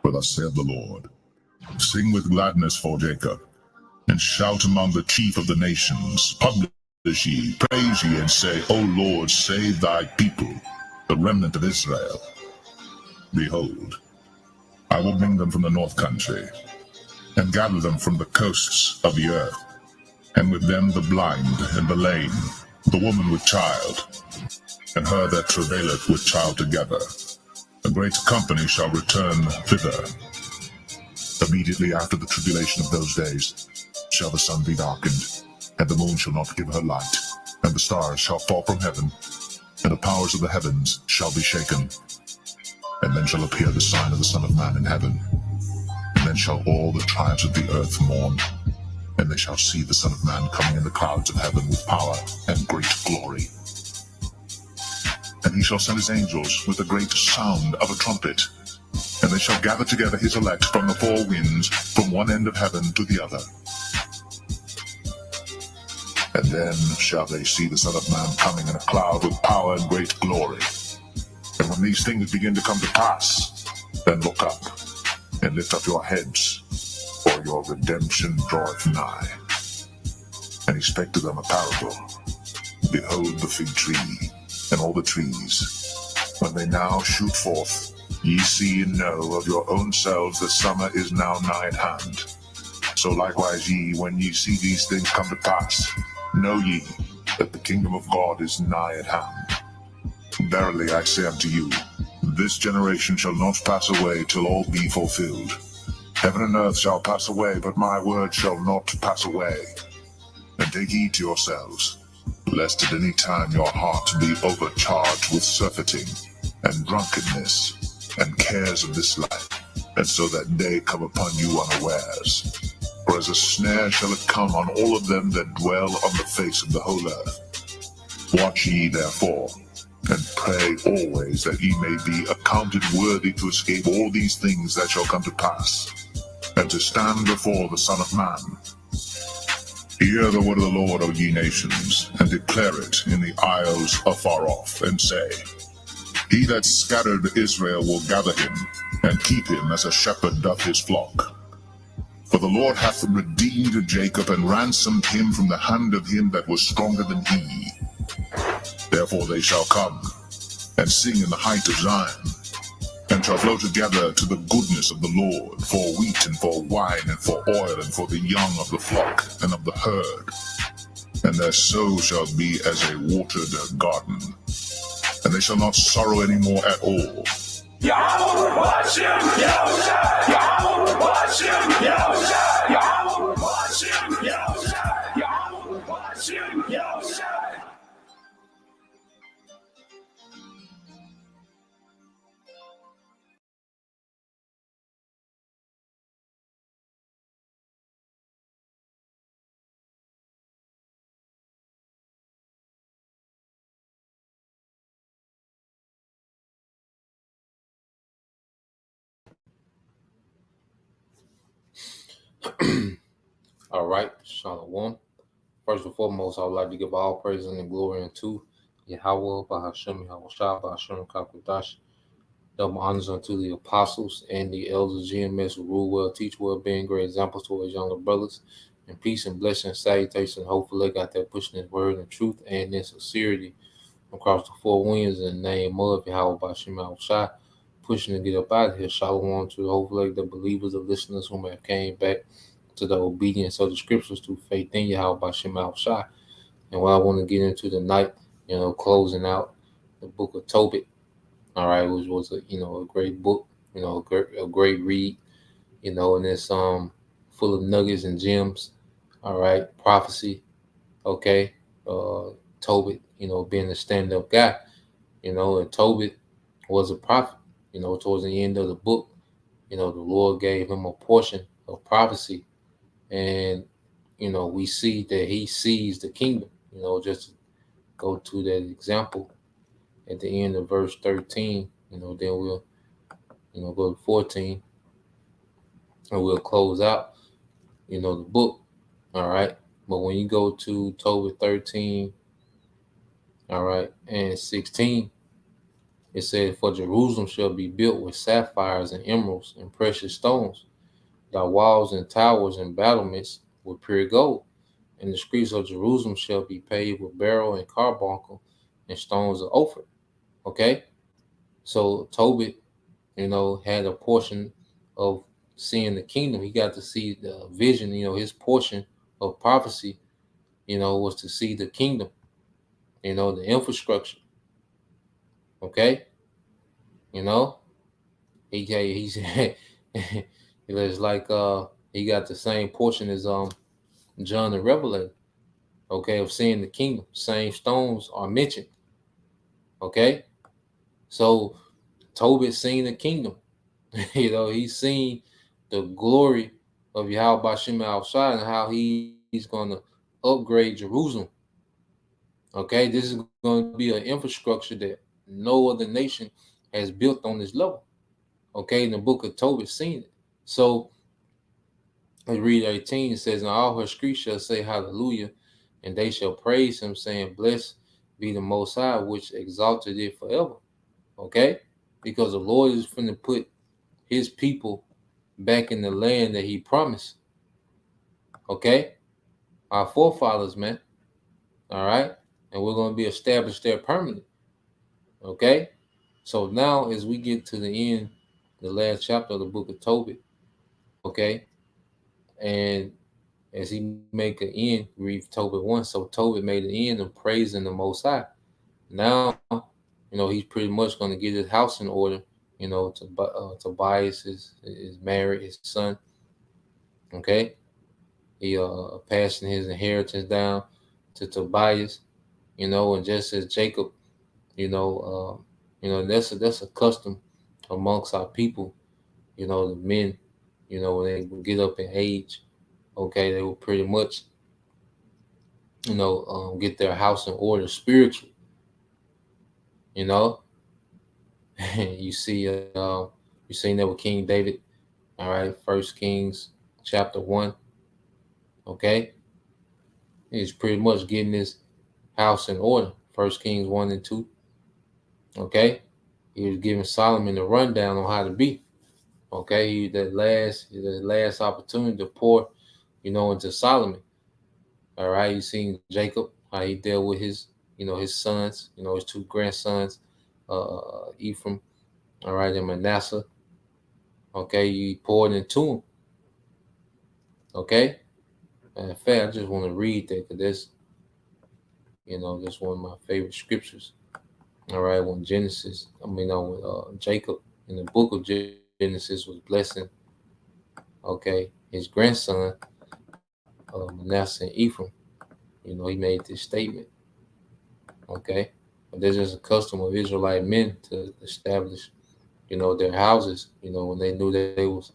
For thus saith the Lord, sing with gladness for Jacob, and shout among the chief of the nations. Publish ye, praise ye, and say, O Lord, save thy people, the remnant of Israel. Behold, I will bring them from the north country, and gather them from the coasts of the earth, and with them the blind and the lame, the woman with child, and her that travaileth with child together. A great company shall return thither. Immediately after the tribulation of those days shall the sun be darkened, and the moon shall not give her light, and the stars shall fall from heaven, and the powers of the heavens shall be shaken. And then shall appear the sign of the Son of Man in heaven. And then shall all the tribes of the earth mourn, and they shall see the Son of Man coming in the clouds of heaven with power and great glory. And he shall send his angels with a great sound of a trumpet, and they shall gather together his elect from the four winds, from one end of heaven to the other. And then shall they see the Son of Man coming in a cloud with power and great glory. And when these things begin to come to pass, then look up, and lift up your heads, for your redemption draweth nigh. And he spake to them a parable. Behold the fig tree, and all the trees, when they now shoot forth, ye see and know of your own selves that summer is now nigh at hand. So likewise ye, when ye see these things come to pass, know ye that the kingdom of God is nigh at hand. Verily I say unto you, this generation shall not pass away till all be fulfilled. Heaven and earth shall pass away, but my word shall not pass away. And take heed to yourselves, lest at any time your heart be overcharged with surfeiting, and drunkenness, and cares of this life, and so that day come upon you unawares. For as a snare shall it come on all of them that dwell on the face of the whole earth. Watch ye therefore, and pray always that ye may be accounted worthy to escape all these things that shall come to pass, and to stand before the Son of Man. Hear the word of the Lord, O ye nations, and declare it in the isles afar off, and say, He that scattered Israel will gather him, and keep him as a shepherd doth his flock. For the Lord hath redeemed Jacob, and ransomed him from the hand of him that was stronger than he. Therefore they shall come, and sing in the height of Zion, and shall flow together to the goodness of the Lord, for wheat and for wine and for oil and for the young of the flock and of the herd. And their soul shall be as a watered garden, and they shall not sorrow any more at all. Yahweh Hashem, Yahweh, Yahweh Hashem, Yahweh, Yahweh Hashem, Yahweh, Yahweh Hashem, Yahweh. All right, Shalom. First and foremost, I would like to give all praise and glory unto Yahweh, Bahashem, Yahweh Shah, Bahashem, Kakudash. Double honors unto the apostles and the elders, GMS, who rule well, teach well, being great examples to our younger brothers. And peace and blessing, salutation, hopefully got that pushing His word and truth and in sincerity across the four winds in the name of Yahweh, Bahashem, Yahweh Shah, pushing to get up out of here. Shalom to hopefully the believers, the listeners who may have came back to the obedience of the scriptures through faith in Yahweh Bashem Al Shai. And what I want to get into tonight, closing out the book of Tobit, all right, which was a great book, a great read, and it's full of nuggets and gems, all right, prophecy, okay, Tobit, being a stand-up guy, and Tobit was a prophet, towards the end of the book, the Lord gave him a portion of prophecy. And, we see that he sees the kingdom, just to go to that example at the end of verse 13, then we'll, go to 14 and we'll close out, the book. All right. But when you go to Tobit 13, all right, and 16, It said, "For Jerusalem shall be built with sapphires and emeralds and precious stones, thy walls and towers and battlements with pure gold. And the streets of Jerusalem shall be paved with beryl and carbuncle and stones of Ophir." Okay, so Tobit, had a portion of seeing the kingdom. He got to see the vision. His portion of prophecy, was to see the kingdom. The infrastructure. Okay, you know, he's it's like he got the same portion as John the Revelator. Okay, of seeing the kingdom. Same stones are mentioned. Okay, so Tobit seen the kingdom. He's seen the glory of Yahweh Bashim outside and how he's going to upgrade Jerusalem. Okay, this is going to be an infrastructure that no other nation has built on this level. Okay, in the book of Tobit seen it. So I read 18, it says, "And all her streets shall say hallelujah, and they shall praise him, saying, Blessed be the Most High, which exalted it forever." Okay, because the Lord is going to put his people back in the land that he promised. Okay, our forefathers, man. All right, and we're going to be established there permanently. Okay, so now as we get to the end, the last chapter of the book of Tobit. Okay, and as he make an end, read Tobit 1. So Tobit made an end of praising the Most High. Now, he's pretty much going to get his house in order. Tobias is married, his son. Okay, he passing his inheritance down to Tobias. And just as Jacob, that's a custom amongst our people. The men, when they get up in age, okay, they will pretty much, get their house in order spiritually. You know, you see, you seen that with King David. All right, First Kings chapter 1. Okay, he's pretty much getting his house in order. First Kings 1 and 2. Okay, he was giving Solomon the rundown on how to be. Okay, the last opportunity to pour, into Solomon. All right, you seen Jacob how he dealt with his sons, his two grandsons, Ephraim, all right, and Manasseh. Okay, he poured into him. Okay, and in fact, I just want to read that because that's one of my favorite scriptures. All right, when Jacob in the book of Genesis was blessing, okay, his grandson, Manasseh and Ephraim. He made this statement. Okay, but there's just a custom of Israelite men to establish, their houses. When they knew that they was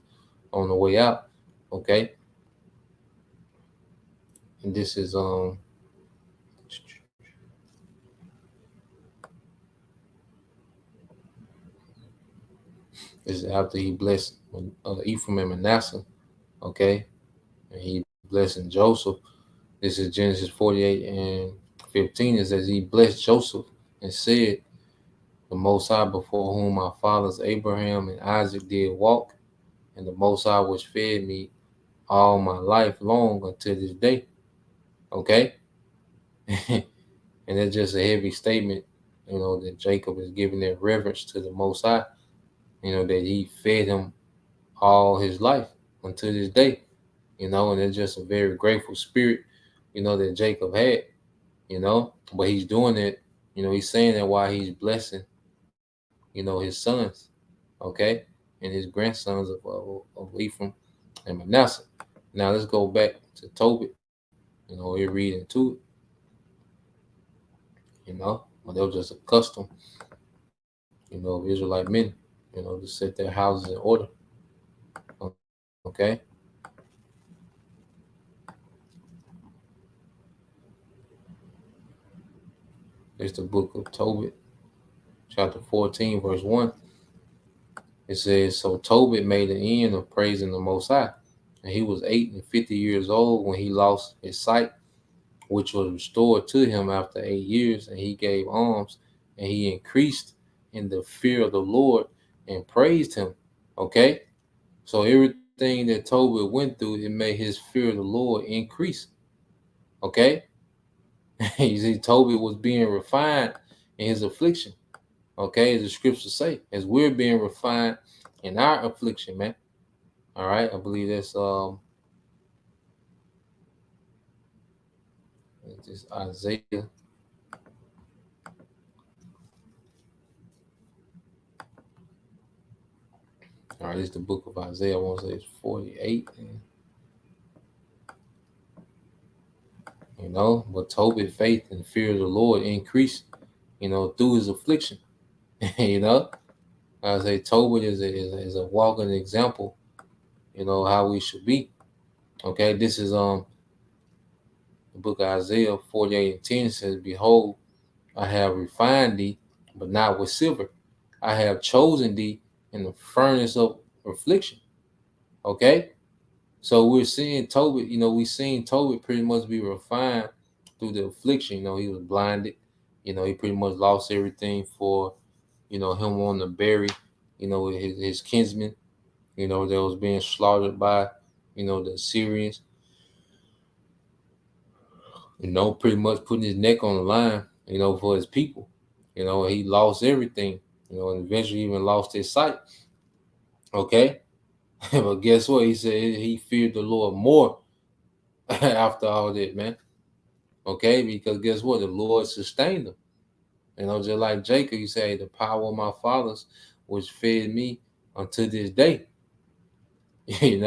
on the way out. Okay, and this is after he blessed Ephraim and Manasseh. Okay, and he blessing Joseph. This is Genesis 48 and 15. It says he blessed Joseph and said, "The Most High before whom our fathers Abraham and Isaac did walk, and the Most High which fed me all my life long until this day." Okay, and it's just a heavy statement. That Jacob is giving that reverence to the Most High. That he fed him all his life until this day. And it's just a very grateful spirit, that Jacob had. But he's doing it. He's saying that while he's blessing, his sons, okay, and his grandsons of Ephraim and Manasseh. Now let's go back to Tobit. We're reading to it. But that was just a custom, of Israelite men, to set their houses in order. Okay. It's the book of Tobit, chapter 14, verse 1. It says, "So Tobit made an end of praising the Most High, and he was 50 years old when he lost his sight, which was restored to him after 8 years, and he gave alms, and he increased in the fear of the Lord and praised him. Okay? So everything that Tobit went through, it made his fear of the Lord increase. Okay? You see, Tobit was being refined in his affliction. Okay, as the scriptures say, as we're being refined in our affliction, man. All right, I believe that's this Isaiah. All right, this is the book of Isaiah. I want to say it's 48. But Tobit faith and fear of the Lord increased, through his affliction. you know, I say Tobit is a walking example, how we should be. Okay, this is the book of Isaiah 48 and 10 says, "Behold, I have refined thee, but not with silver. I have chosen thee in the furnace of affliction." Okay? So we're seeing Tobit, we seen Tobit pretty much be refined through the affliction. He was blinded. He pretty much lost everything for, him wanting to bury, his kinsmen, that was being slaughtered by, the Assyrians, pretty much putting his neck on the line, for his people. He lost everything, and eventually even lost his sight. Okay? But guess what? He said he feared the Lord more after all that, man. Okay? Because guess what? The Lord sustained him. Just like Jacob, he said, "The power of my fathers which fed me unto this day." And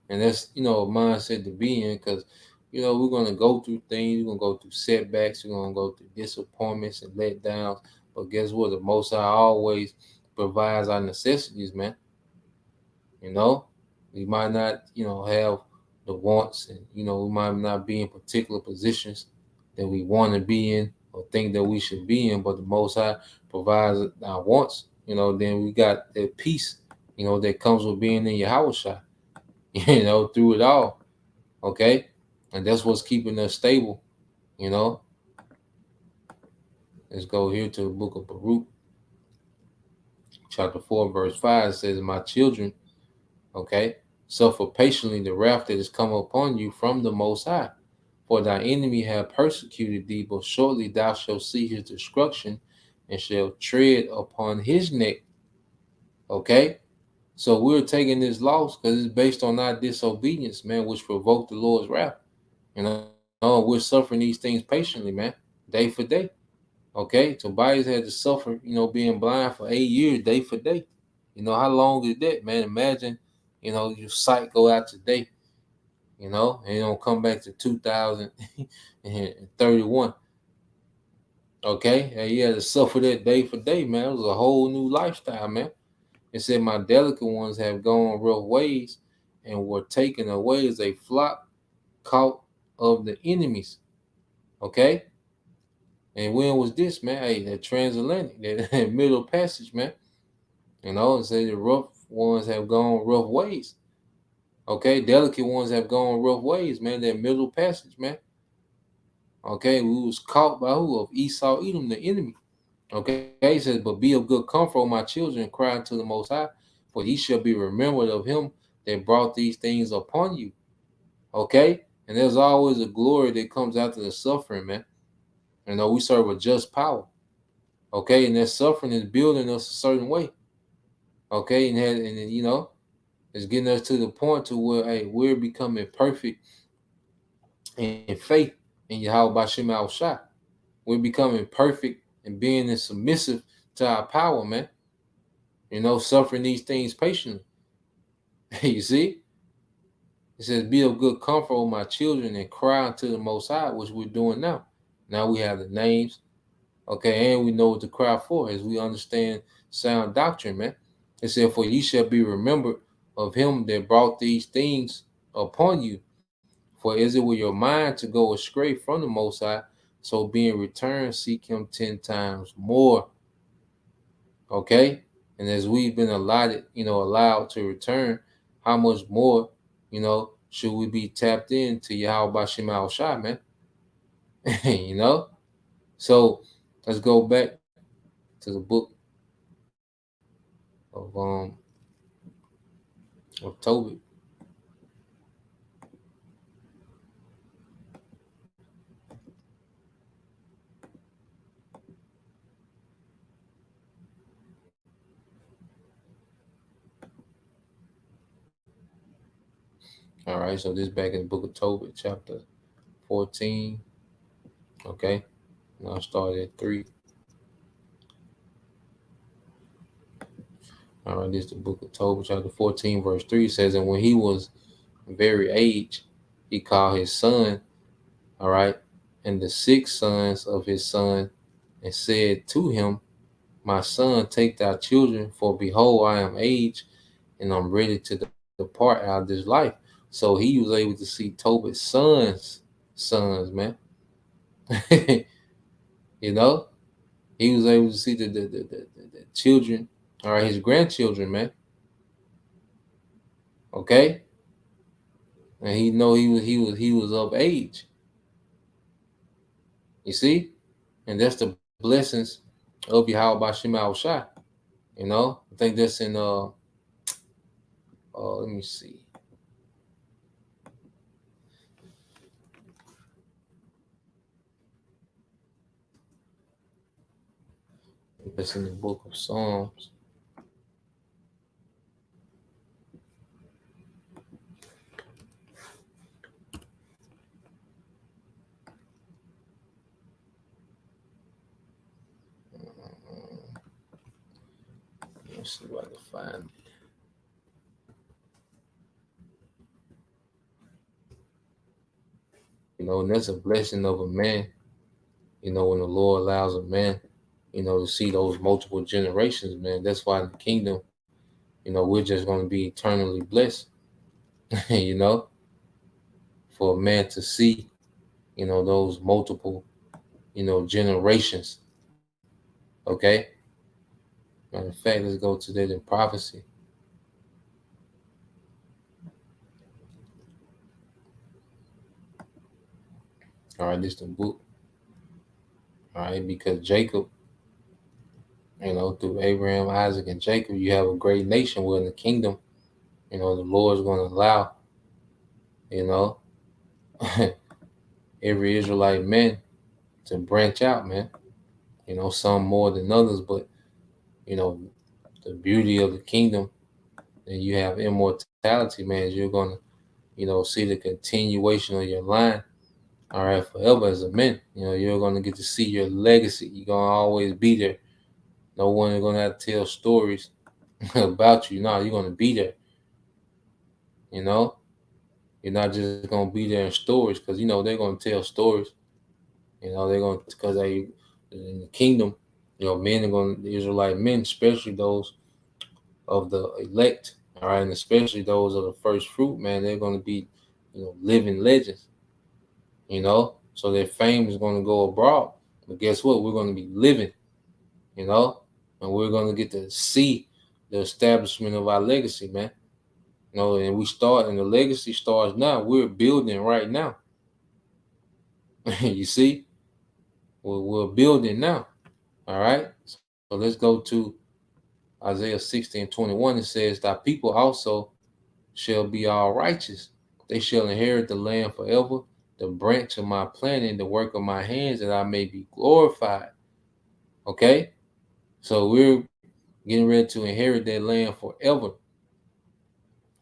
that's, a mindset to be in because, we're going to go through things, we're going to go through setbacks, we're going to go through disappointments and letdowns. But guess what? The Most High always provides our necessities, man. We might not, have the wants, and, we might not be in particular positions that we want to be in or think that we should be in, but the Most High provides our wants. Then we got that peace, that comes with being in Yahweh Shai, through it all. Okay? And that's what's keeping us stable, you know. Let's go here to the book of Baruch, chapter 4, verse 5. It says, "My children," okay, "suffer patiently the wrath that is come upon you from the Most High. For thy enemy have persecuted thee, but shortly thou shalt see his destruction and shalt tread upon his neck." Okay? So we're taking this loss because it's based on our disobedience, man, which provoked the Lord's wrath. We're suffering these things patiently, man, day for day. Okay? Tobias had to suffer, being blind for 8 years, day for day. How long is that, man? Imagine, your sight go out today, and you don't come back to 2031. Okay? And he had to suffer that day for day, man. It was a whole new lifestyle, man. It said, "My delicate ones have gone rough ways and were taken away as a flock caught of the enemies." Okay? And when was this, man? Hey, that transatlantic, that middle passage, man. It said the rough ones have gone rough ways. Okay? Delicate ones have gone rough ways, man. That middle passage, man. Okay? We was caught by who? Of Esau, Edom, the enemy. Okay? He says, "But be of good comfort, O my children, and cry unto the Most High, for he shall be remembered of him that brought these things upon you." Okay? And there's always a glory that comes after the suffering, man. We serve a just power. Okay? And that suffering is building us a certain way. Okay? And it's getting us to the point to where, hey, we're becoming perfect in faith in Yahweh Bashem Al Shai. We're becoming perfect and being submissive to our power, man. Suffering these things patiently. You see? It says, "Be of good comfort, O my children, and cry unto the Most High," which we're doing now. Now we have the names, okay, and we know what to cry for as we understand sound doctrine, man. It said, "For ye shall be remembered of him that brought these things upon you. For is it with your mind to go astray from the Most High? So being returned, seek him 10 times more." Okay? And as we've been allowed to return, how much more, should we be tapped into Yahweh Bashem Al Shai, man? you know? So let's go back to the book of um of Tobit. All right, so this back in the book of Tobit, chapter 14. Okay, now I started at 3. All right, this is the book of Tobit, chapter 14, verse 3 says, and when he was very aged, he called his son, all right, and the 6 sons of his son, and said to him, my son, take thy children, for behold, I am aged, and I'm ready to depart out of this life. So he was able to see Tobit's sons, man. You know, he was able to see the children, all right, his grandchildren, man. Okay, and he know he was of age. You see, and that's the blessings of Yahweh Bashim Al Shai. You know, I think that's in let me see, that's in the book of Psalms. Let's see if I can find it. You know, and that's a blessing of a man. You know, when the Lord allows a man, to see those multiple generations, man. That's why in the kingdom, we're just going to be eternally blessed. you know, for a man to see, those multiple, generations. Okay. Matter of fact, let's go to that in prophecy. All right, this is the book. All right, because Jacob, through Abraham, Isaac, and Jacob, you have a great nation where in the kingdom, the Lord's going to allow, you know, every Israelite man to branch out, man. Some more than others, but you know, the beauty of the kingdom, and you have immortality, man. You're gonna, see the continuation of your line, all right, forever as a man. You're gonna get to see your legacy. You're gonna always be there. No one is gonna have to tell stories about you. No, you're gonna be there. You know, you're not just gonna be there in stories because they're gonna tell stories. They're gonna because they in the kingdom. Men are gonna the Israelite men, especially those of the elect, all right, and especially those of the first fruit, man. They're gonna be, living legends. So their fame is gonna go abroad. But guess what? We're gonna be living. You know, and we're gonna get to see the establishment of our legacy, man. And we start, and the legacy starts now. We're building right now. you see, we're building now. All right. So let's go to Isaiah 60:21. It says, thy people also shall be all righteous. They shall inherit the land forever, the branch of my planting, the work of my hands, that I may be glorified. Okay? So we're getting ready to inherit that land forever,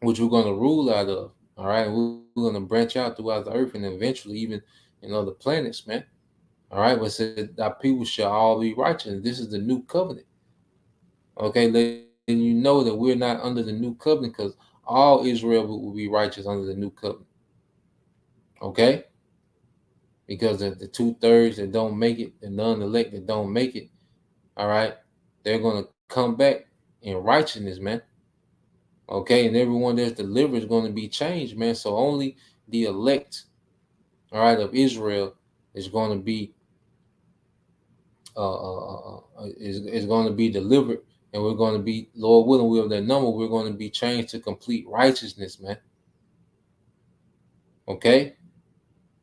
which we're going to rule out of. All right? We're going to branch out throughout the earth and eventually even in other planets, man. All right? But it said, thy people shall all be righteous. This is the new covenant. Okay? Letting you know that we're not under the new covenant because all Israel will be righteous under the new covenant. Okay? Because the 2/3 that don't make it, the non-elect that don't make it, all right, they're going to come back in righteousness, man. Okay? And everyone that's delivered is going to be changed, man. So only the elect, all right, of Israel is going to be is going to be delivered, and we're going to be, Lord willing, we're that number. We're going to be changed to complete righteousness, man. Okay,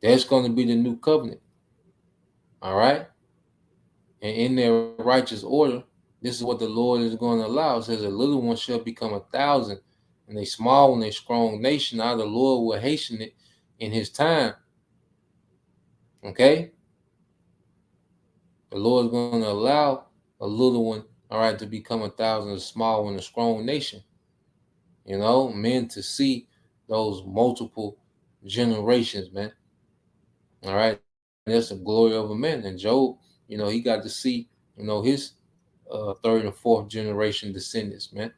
that's going to be the new covenant. All right, and in their righteous order, This is what the Lord is going to allow. It says, a little one shall become 1,000, and a small and a strong nation. Now the Lord will hasten it in his time. Okay? The Lord is going to allow a little one, all right, to become 1,000, a small and a strong nation. Men to see those multiple generations, man. All right, that's the glory of a man. And Job, he got to see, his third and fourth generation descendants, man.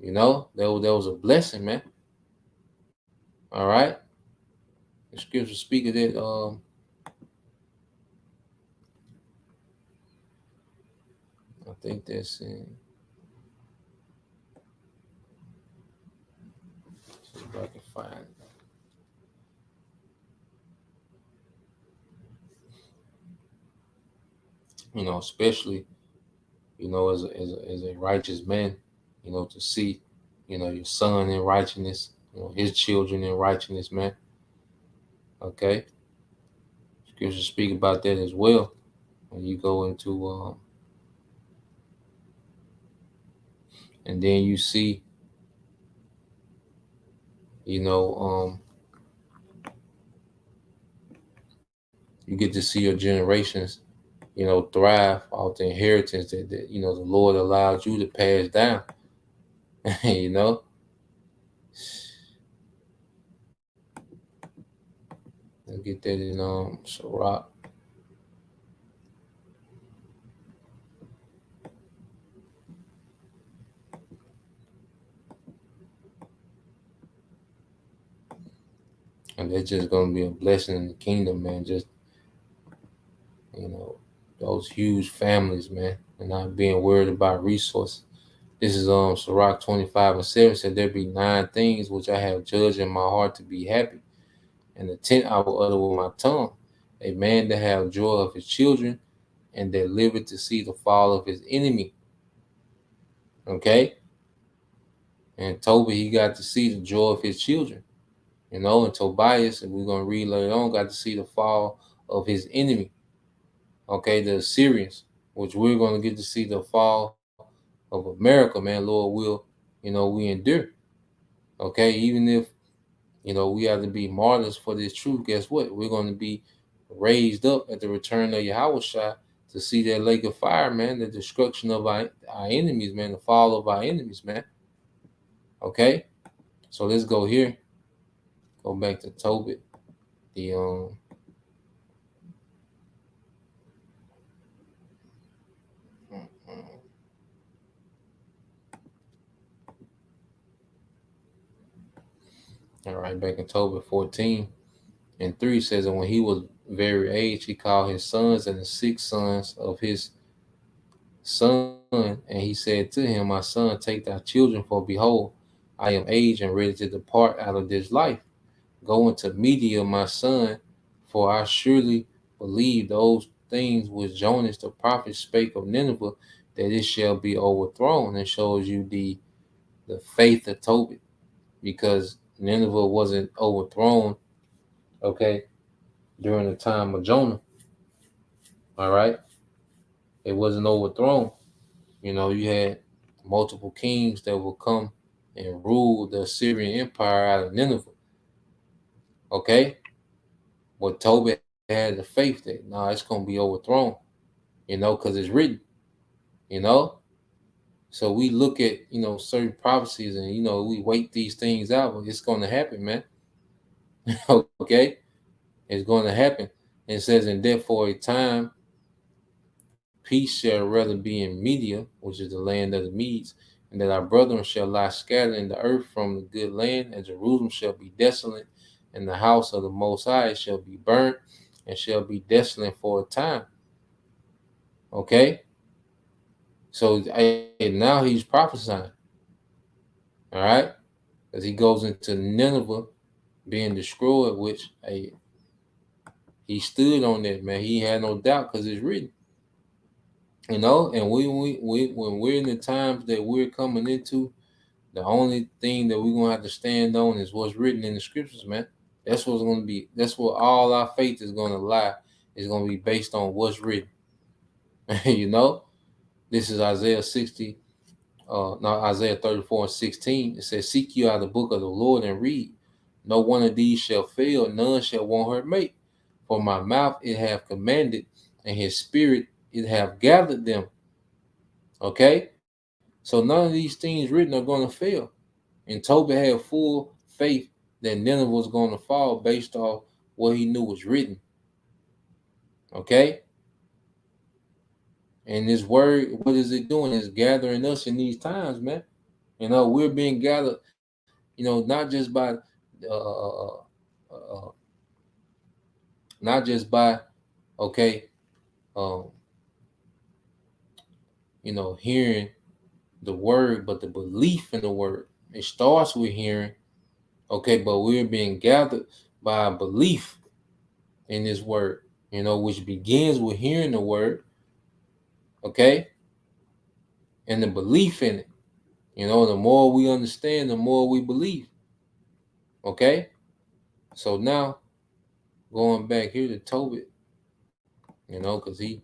That was a blessing, man. All right, the scripture speak of that. I think that's in. See if I can find it. Especially as a righteous man, to see, your son in righteousness, his children in righteousness, man. Okay, scripture speak about that as well. When you go into and then you see, you get to see your generations, thrive off the inheritance that the Lord allowed you to pass down. you know, and get that in Sirach. And that's just gonna be a blessing in the kingdom, man. Just you know, those huge families, man, and not being worried about resources. This is Sirach 25:7 said, there be 9 things which I have judged in my heart to be happy, and the 10th I will utter with my tongue. A man that have joy of his children, and that liveth to see the fall of his enemy. Okay? And Tobit, he got to see the joy of his children. And Tobias, and we're going to read later on, got to see the fall of his enemy. Okay, the Assyrians, which we're going to get to see the fall of America, man. Lord will, we endure. Okay, even if, we have to be martyrs for this truth, guess what? We're going to be raised up at the return of Yahushua to see that lake of fire, man, the destruction of our enemies, man, the fall of our enemies, man. Okay, so let's go here. Go back to Tobit. The all right, back in Tobit 14:3 says, and when he was very aged, he called his sons and the 6 sons of his son, and he said to him, my son, take thy children, for behold, I am aged and ready to depart out of this life. Go into Media, my son, for I surely believe those things which Jonas the prophet spake of Nineveh, that it shall be overthrown. And shows you the faith of Tobit, because Nineveh wasn't overthrown, okay, during the time of Jonah. All right, it wasn't overthrown. You had multiple kings that would come and rule the Assyrian Empire out of Nineveh. Okay, but Tobit had the faith that it's gonna be overthrown. Because it's written. You know, so we look at certain prophecies, and we wait these things out, but it's gonna happen, man. Okay, it's going to happen. And it says, and therefore a time peace shall rather be in Media, which is the land of the Medes, and that our brethren shall lie scattered in the earth from the good land, and Jerusalem shall be desolate, and the house of the Most High shall be burnt, and shall be desolate for a time. Okay? So now he's prophesying. All right? As he goes into Nineveh being destroyed, which he stood on that, man. He had no doubt because it's written. And we when we're in the times that we're coming into, the only thing that we're gonna have to stand on is what's written in the scriptures, man. That's what's gonna be. That's what all our faith is gonna lie. Is gonna be based on what's written. you know. This is Isaiah 60, now Isaiah 34:16. It says, "Seek you out the book of the Lord and read. No one of these shall fail, none shall want her mate. For my mouth it have commanded, and his spirit it have gathered them." Okay? So none of these things written are going to fail. And Tobit had full faith that Nineveh was going to fall based off what he knew was written. Okay? And this word, what is it doing? It's gathering us in these times, man. We're being gathered, not just by, uh, not just by, okay, um, hearing the word, but the belief in the word. It starts with hearing, okay, but we're being gathered by belief in this word, which begins with hearing the word, okay, and the belief in it. The more we understand, the more we believe, okay. So now going back here to Tobit, because he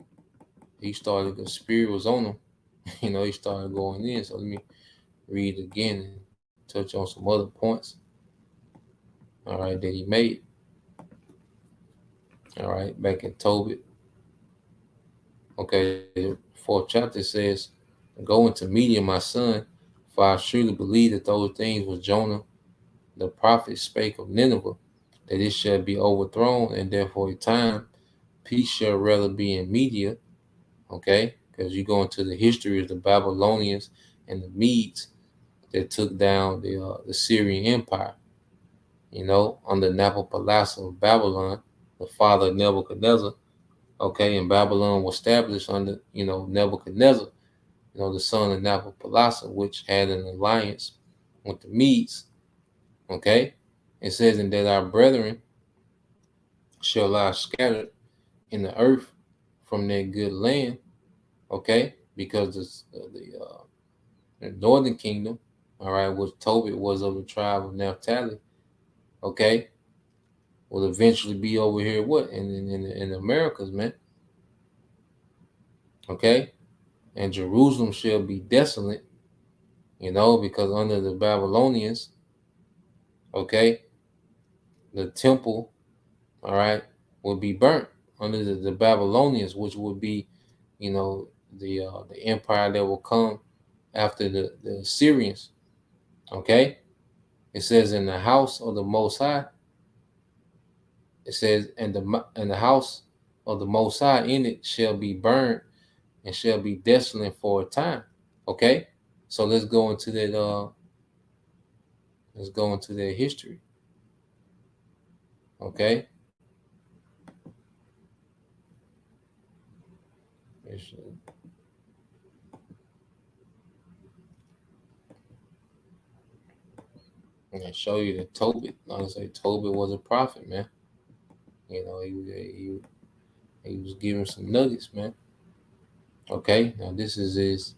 started, the spirit was on him, he started going in. So let me read again and touch on some other points, all right, that he made. All right, back in Tobit, okay, the 4th chapter says, "Go into Media, my son, for I surely believe that those things which Jonah the prophet spake of Nineveh, that it shall be overthrown, and therefore a time peace shall rather be in Media." Okay, because you go into the history of the Babylonians and the Medes that took down the Syrian Empire, under Nabopolassar of Babylon, the father of Nebuchadnezzar. Okay, and Babylon was established under, Nebuchadnezzar, the son of Nabopolassar, which had an alliance with the Medes. Okay, it says, "And that our brethren shall lie scattered in the earth from their good land." Okay, because the northern kingdom, all right, which Tobit was of the tribe of Naphtali, okay, will eventually be over here, what, in the Americas, man. Okay, and Jerusalem shall be desolate, because under the Babylonians, okay, the temple, all right, will be burnt under the Babylonians, which would be, the empire that will come after the Assyrians. Okay, it says, "In the house of the Most High," it says, and the house of the Most High in it shall be burned and shall be desolate for a time. Okay, so let's go into that. Let's go into their history. Okay. And show you that Tobit, honestly, Tobit was a prophet, man. He was giving some nuggets, man. Okay, now this is his.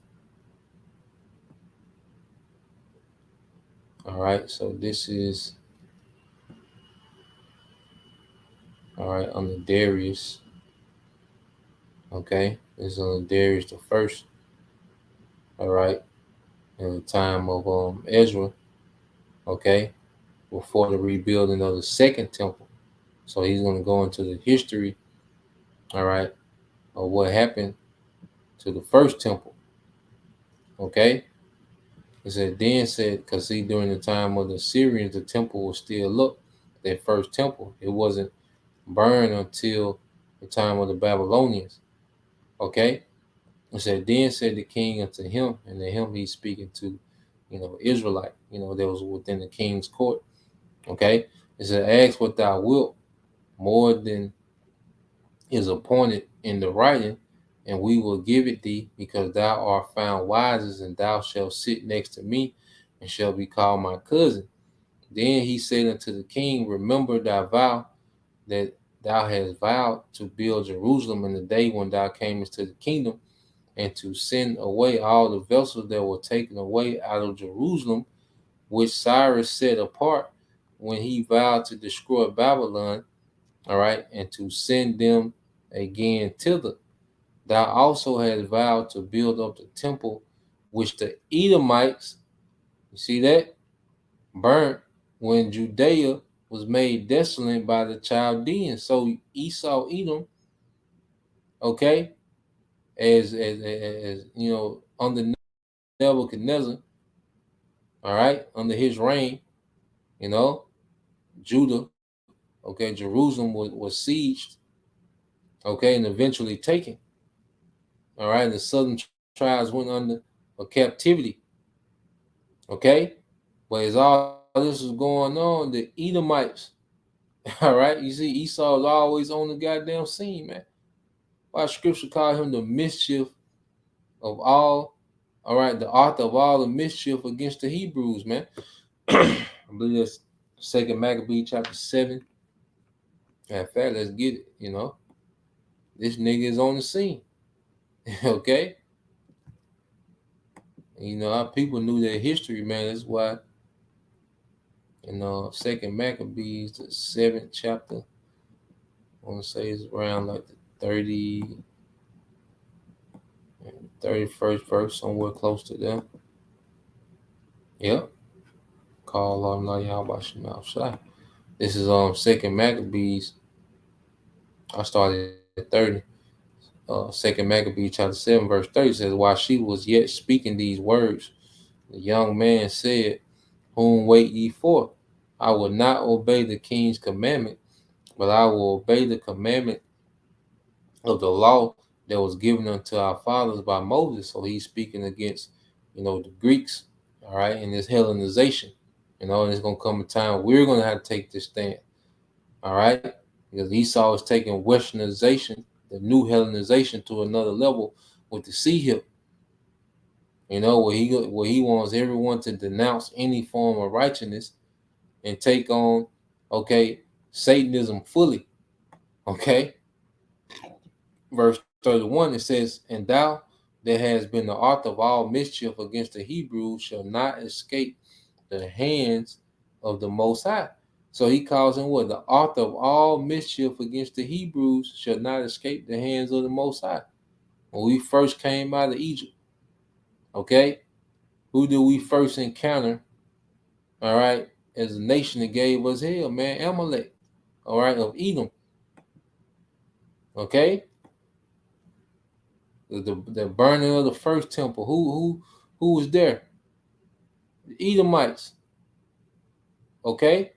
All right, so this is, all right, under Darius. Okay, this is under Darius the first. All right, in the time of Ezra. Okay, before the rebuilding of the second temple. So he's going to go into the history, all right, of what happened to the first temple. Okay, he said, because see, during the time of the Syrians, the temple was still up. That first temple, it wasn't burned until the time of the Babylonians. Okay, he said, "Then said the king unto him," and to him he's speaking to, Israelite, that was within the king's court. Okay, he said, "Ask what thou wilt, more than is appointed in the writing, and we will give it thee, because thou art found wisest, and thou shalt sit next to me, and shall be called my cousin." Then he said unto the king, "Remember thy vow that thou hast vowed to build Jerusalem in the day when thou camest to the kingdom, and to send away all the vessels that were taken away out of Jerusalem, which Cyrus set apart when he vowed to destroy Babylon, all right, and to send them again thither. thou also hast vowed to build up the temple which the Edomites, you see that, burnt when Judea was made desolate by the Chaldeans. So Esau, Edom, okay, as you know, under Nebuchadnezzar, all right, under his reign, you know, Judah, okay, Jerusalem was sieged, okay, and eventually taken. All right, the southern tribes went under a captivity, okay, but as all this was going on, the Edomites, all right, you see, Esau is always on the goddamn scene, man. Why scripture call him the mischief of all right, the author of all the mischief against the Hebrews, man. I believe that's Second Maccabee chapter 7. In fact, let's get it. This nigga is on the scene. Okay, our people knew their history, man. That's why Second Maccabees, the 7th chapter. I want to say it's around like the 31st verse, somewhere close to them. Yep. Call Allah Yahweh Shema Shai. This is Second Maccabees. I started at 30. Second Maccabees chapter 7 verse 30 says, while she was yet speaking these words, the young man said, whom wait ye for? I will not obey the king's commandment, but I will obey the commandment of the law that was given unto our fathers by Moses. So he's speaking against, the Greeks, all right, and this Hellenization. And it's gonna come a time we're gonna have to take this stand, all right, because Esau is taking Westernization, the new Hellenization, to another level with the sea hip. Where he wants everyone to denounce any form of righteousness and take on, okay, Satanism fully. Okay. Verse 31, it says, and thou that has been the author of all mischief against the Hebrews shall not escape the hands of the Most High. So he calls him what? The author of all mischief against the Hebrews shall not escape the hands of the Most High. When we first came out of Egypt, okay, who did we first encounter, all right, as a nation that gave us hell, man? Amalek, all right, of Edom, okay? The burning of the first temple. Who was there? The Edomites, okay?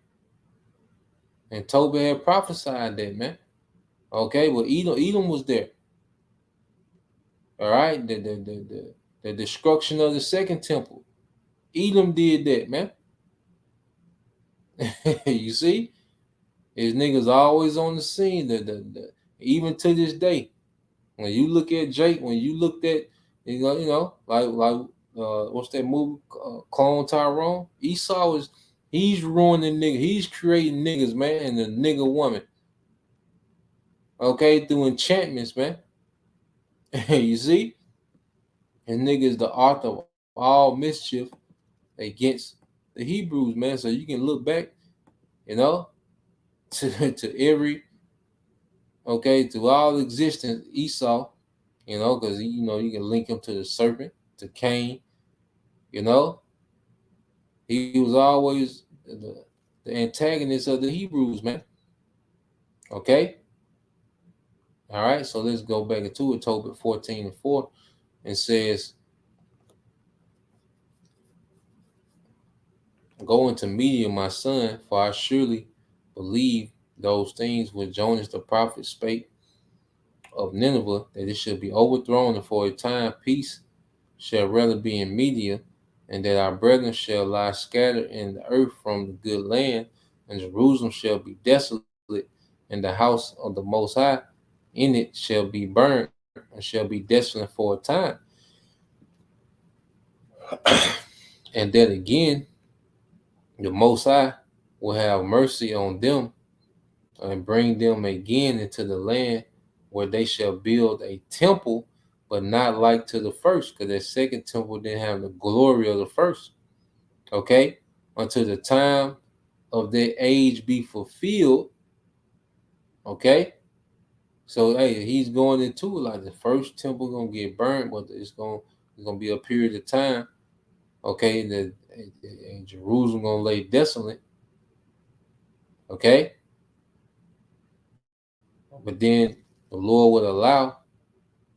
And Tobit had prophesied that, man. Okay, well, Edom was there. All right, the destruction of the second temple. Edom did that, man. You see, his niggas always on the scene. Even to this day, when you look at Jake, when you looked at, like what's that movie, Clone Tyrone? Esau he's ruining niggas. He's creating niggas, man, and the nigga woman. Okay, through enchantments, man. You see, and nigga is the author of all mischief against the Hebrews, man. So you can look back, to every, to all existence, Esau, because you can link him to the serpent, to Cain, he was always the antagonist of the Hebrews, man. Okay. All right. So let's go back into it. Tobit 14:4, and says, go into Media, my son, for I surely believe those things which Jonas the prophet spake of Nineveh, that it should be overthrown, and for a time peace shall rather be in Media, and that our brethren shall lie scattered in the earth from the good land, and Jerusalem shall be desolate, and the house of the Most High in it shall be burned, and shall be desolate for a time. And that again, the Most High will have mercy on them and bring them again into the land where they shall build a temple, but not like to the first, because that second temple didn't have the glory of the first. Okay, until the time of their age be fulfilled. Okay, So hey, he's going into it like the first temple gonna get burned, but it's gonna be a period of time, okay, that and Jerusalem gonna lay desolate, okay, but then the Lord would allow,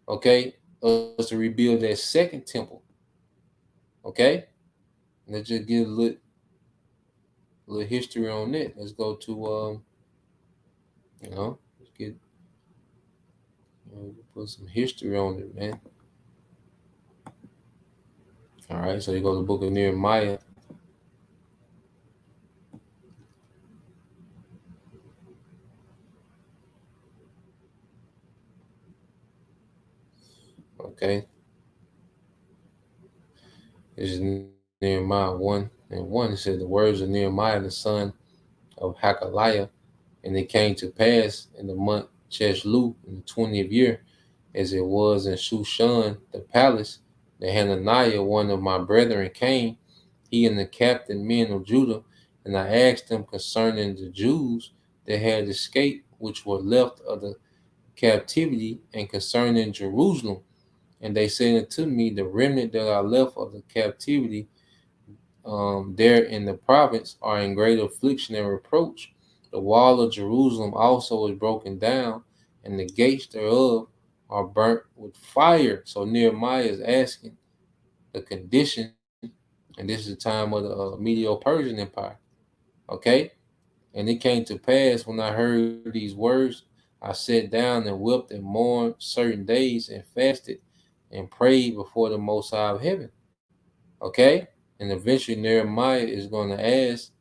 okay, us to rebuild that second temple, okay. Let's just get a little history on that. Let's go to let's get put some history on it, man. All right, so you go to the book of Nehemiah. Okay, this is Nehemiah 1:1. It says, the words of Nehemiah, the son of Hakaliah, and it came to pass in the month Cheshlu, in the 20th year, as it was in Shushan, the palace, that Hananiah, one of my brethren, came, he and the captain men of Judah, and I asked them concerning the Jews that had escaped, which were left of the captivity, and concerning Jerusalem. And they said unto me, the remnant that are left of the captivity there in the province are in great affliction and reproach. The wall of Jerusalem also is broken down, and the gates thereof are burnt with fire. So Nehemiah is asking the condition, and this is the time of the Medo-Persian Empire. Okay, and it came to pass when I heard these words, I sat down and wept and mourned certain days and fasted and prayed before the Most High of heaven. Okay, and eventually Nehemiah is going to ask,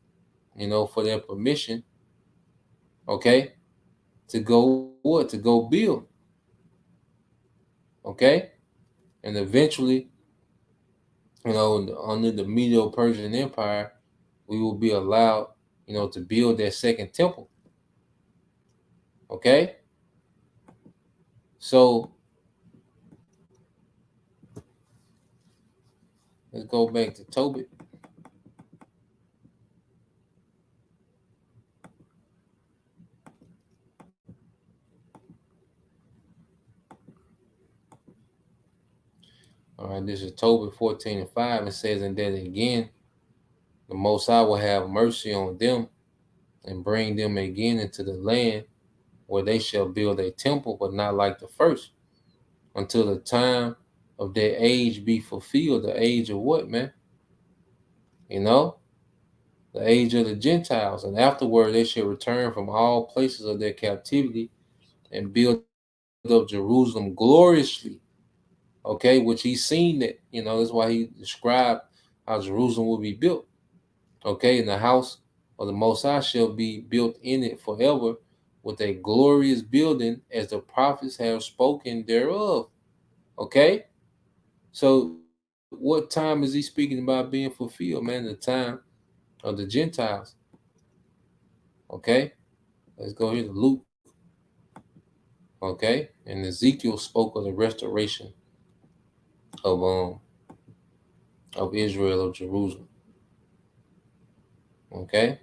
for their permission, okay, to go what? To go build, okay? And eventually, under the Medo-Persian Empire, we will be allowed, to build that second temple, okay? So let's go back to Tobit. All right, this is Tobit 14:5. It says, and then again, the Most High will have mercy on them and bring them again into the land where they shall build a temple, but not like the first, until the time of their age be fulfilled. The age of what, man? You know, the age of the Gentiles. And afterward they shall return from all places of their captivity and build up Jerusalem gloriously. Okay, which he's seen that, that's why he described how Jerusalem will be built. Okay, and the house of the Most High shall be built in it forever with a glorious building, as the prophets have spoken thereof. Okay, so what time is he speaking about being fulfilled, man? The time of the Gentiles. Okay, let's go here to Luke. Okay, and Ezekiel spoke of the restoration of Israel, of Jerusalem. Okay,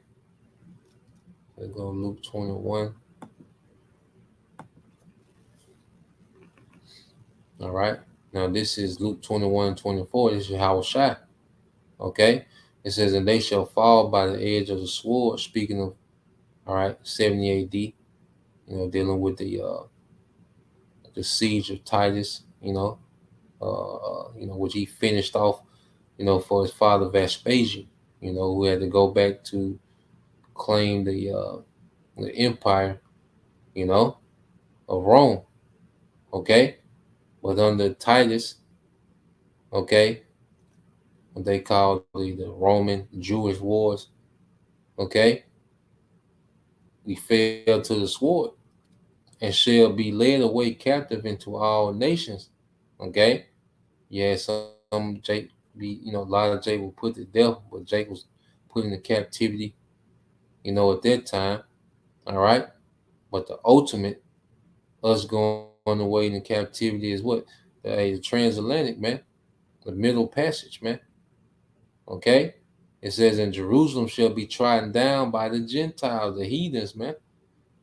let's go Luke 21. All right, now this is Luke 21:24. This is Yahushua. Okay, it says, and they shall fall by the edge of the sword. Speaking of, all right, 70 A.D. Dealing with the siege of Titus. Which he finished off, for his father Vespasian. Who had to go back to claim the empire, you know, of Rome. Okay, but under Titus, okay, what they call the Roman Jewish wars. Okay, we fell to the sword and shall be led away captive into all nations. Okay, yeah, some Jake be, a lot of Jake were put to death, but Jake was put into captivity, at that time. All right, but the ultimate, us going away in captivity, is what? The transatlantic, man, the middle passage, man. Okay, it says, and Jerusalem shall be trodden down by the Gentiles, the heathens, man,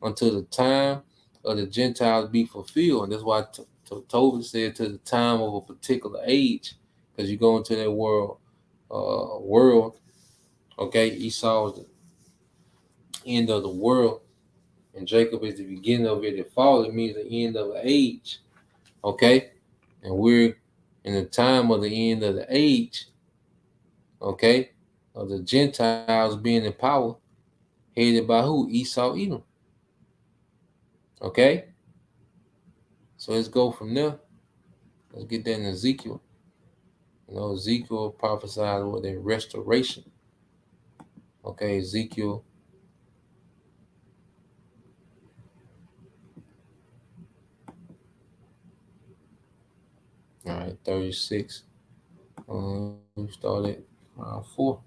until the time of the Gentiles be fulfilled. And that's why Tobit said to the time of a particular age, because you go into that world, okay, Esau is the end of the world, and Jacob is the beginning of it. It fall, it means the end of the age, okay? And we're in the time of the end of the age, okay, of the Gentiles being in power, headed by who? Esau, Edom, okay? So let's go from there. Let's get that in Ezekiel. Ezekiel prophesied with a restoration. Okay, Ezekiel. All right, 36. We started around 4.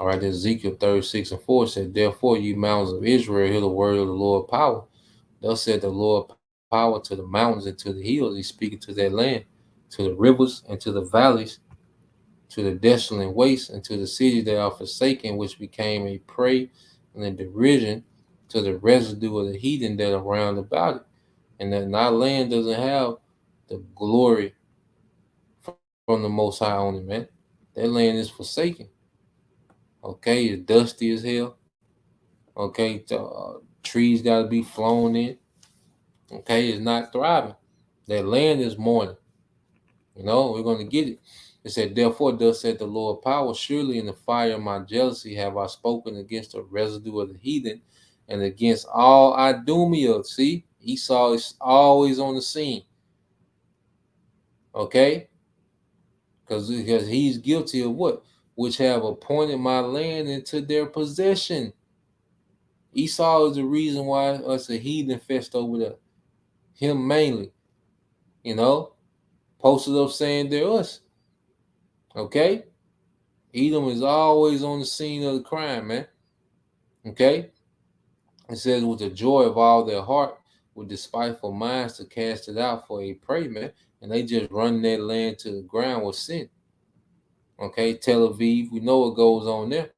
All right, Ezekiel 36:4 said, "Therefore, you mountains of Israel, hear the word of the Lord power. Thus said the Lord power to the mountains and to the hills." He's speaking to that land, to the rivers and to the valleys, to the desolate wastes, and to the cities that are forsaken, which became a prey and a derision to the residue of the heathen that are round about it. And that our land doesn't have the glory from the Most High on it, man. That land is forsaken. Okay, it's dusty as hell. Okay, trees got to be flown in. Okay, it's not thriving. That land is mourning. We're going to get it. It said, "Therefore, thus said the Lord power, surely in the fire of my jealousy have I spoken against the residue of the heathen and against all Idumea." See, Esau is always on the scene. Okay, because he's guilty of what? Which have appointed my land into their possession. Esau is the reason why us a heathen fest over there. Him mainly, posted up saying they're us. Okay? Edom is always on the scene of the crime, man. Okay? It says, with the joy of all their heart, with despiteful minds to cast it out for a prey, man. And they just run that land to the ground with sin. Okay? Tel Aviv, we know what goes on there.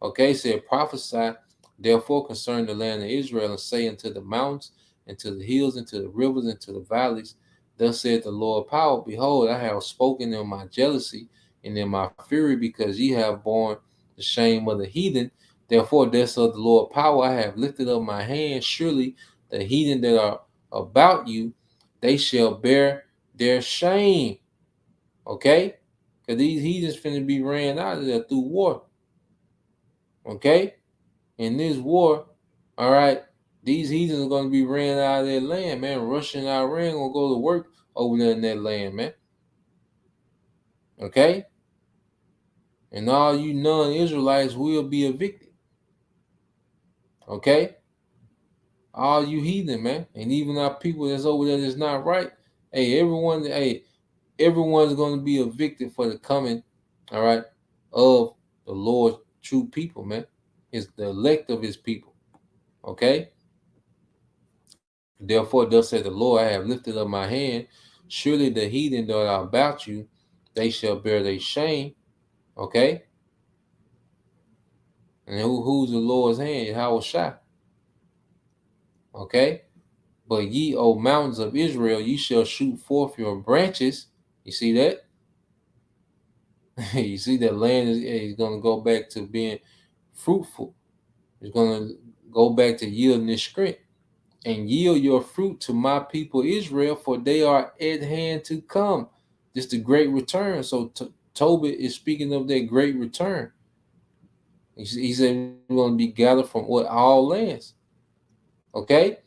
Okay? Said, prophesy, therefore, concerning the land of Israel, and say unto the mountains, and to the hills, and to the rivers, and to the valleys, thus saith the Lord power, behold, I have spoken in my jealousy and in my fury, because ye have borne the shame of the heathen. Therefore, thus saith the Lord power, I have lifted up my hand. Surely the heathen that are about you, they shall bear their shame. Okay? Because these heathens finna be ran out of there through war. Okay? In this war, all right, these heathens are going to be ran out of their land, man. Russia and Iran going to go to work over there in that land, man. Okay? And all you non-Israelites will be evicted. Okay? All you heathen, man. And even our people that's over there that's not right. Everyone's going to be evicted for the coming, all right, of the Lord's true people, man. It's the elect of his people. Okay? Therefore, thus said the Lord, I have lifted up my hand. Surely the heathen that are about you, they shall bear their shame. Okay? And who's the Lord's hand? How Shai. Okay? But ye, O mountains of Israel, ye shall shoot forth your branches. You see that? You see that land is going to go back to being fruitful. It's going to go back to yielding its strength. And yield your fruit to my people Israel, for they are at hand to come. This is the great return. So Tobit is speaking of that great return. He said we're going to be gathered from what? All lands. Okay?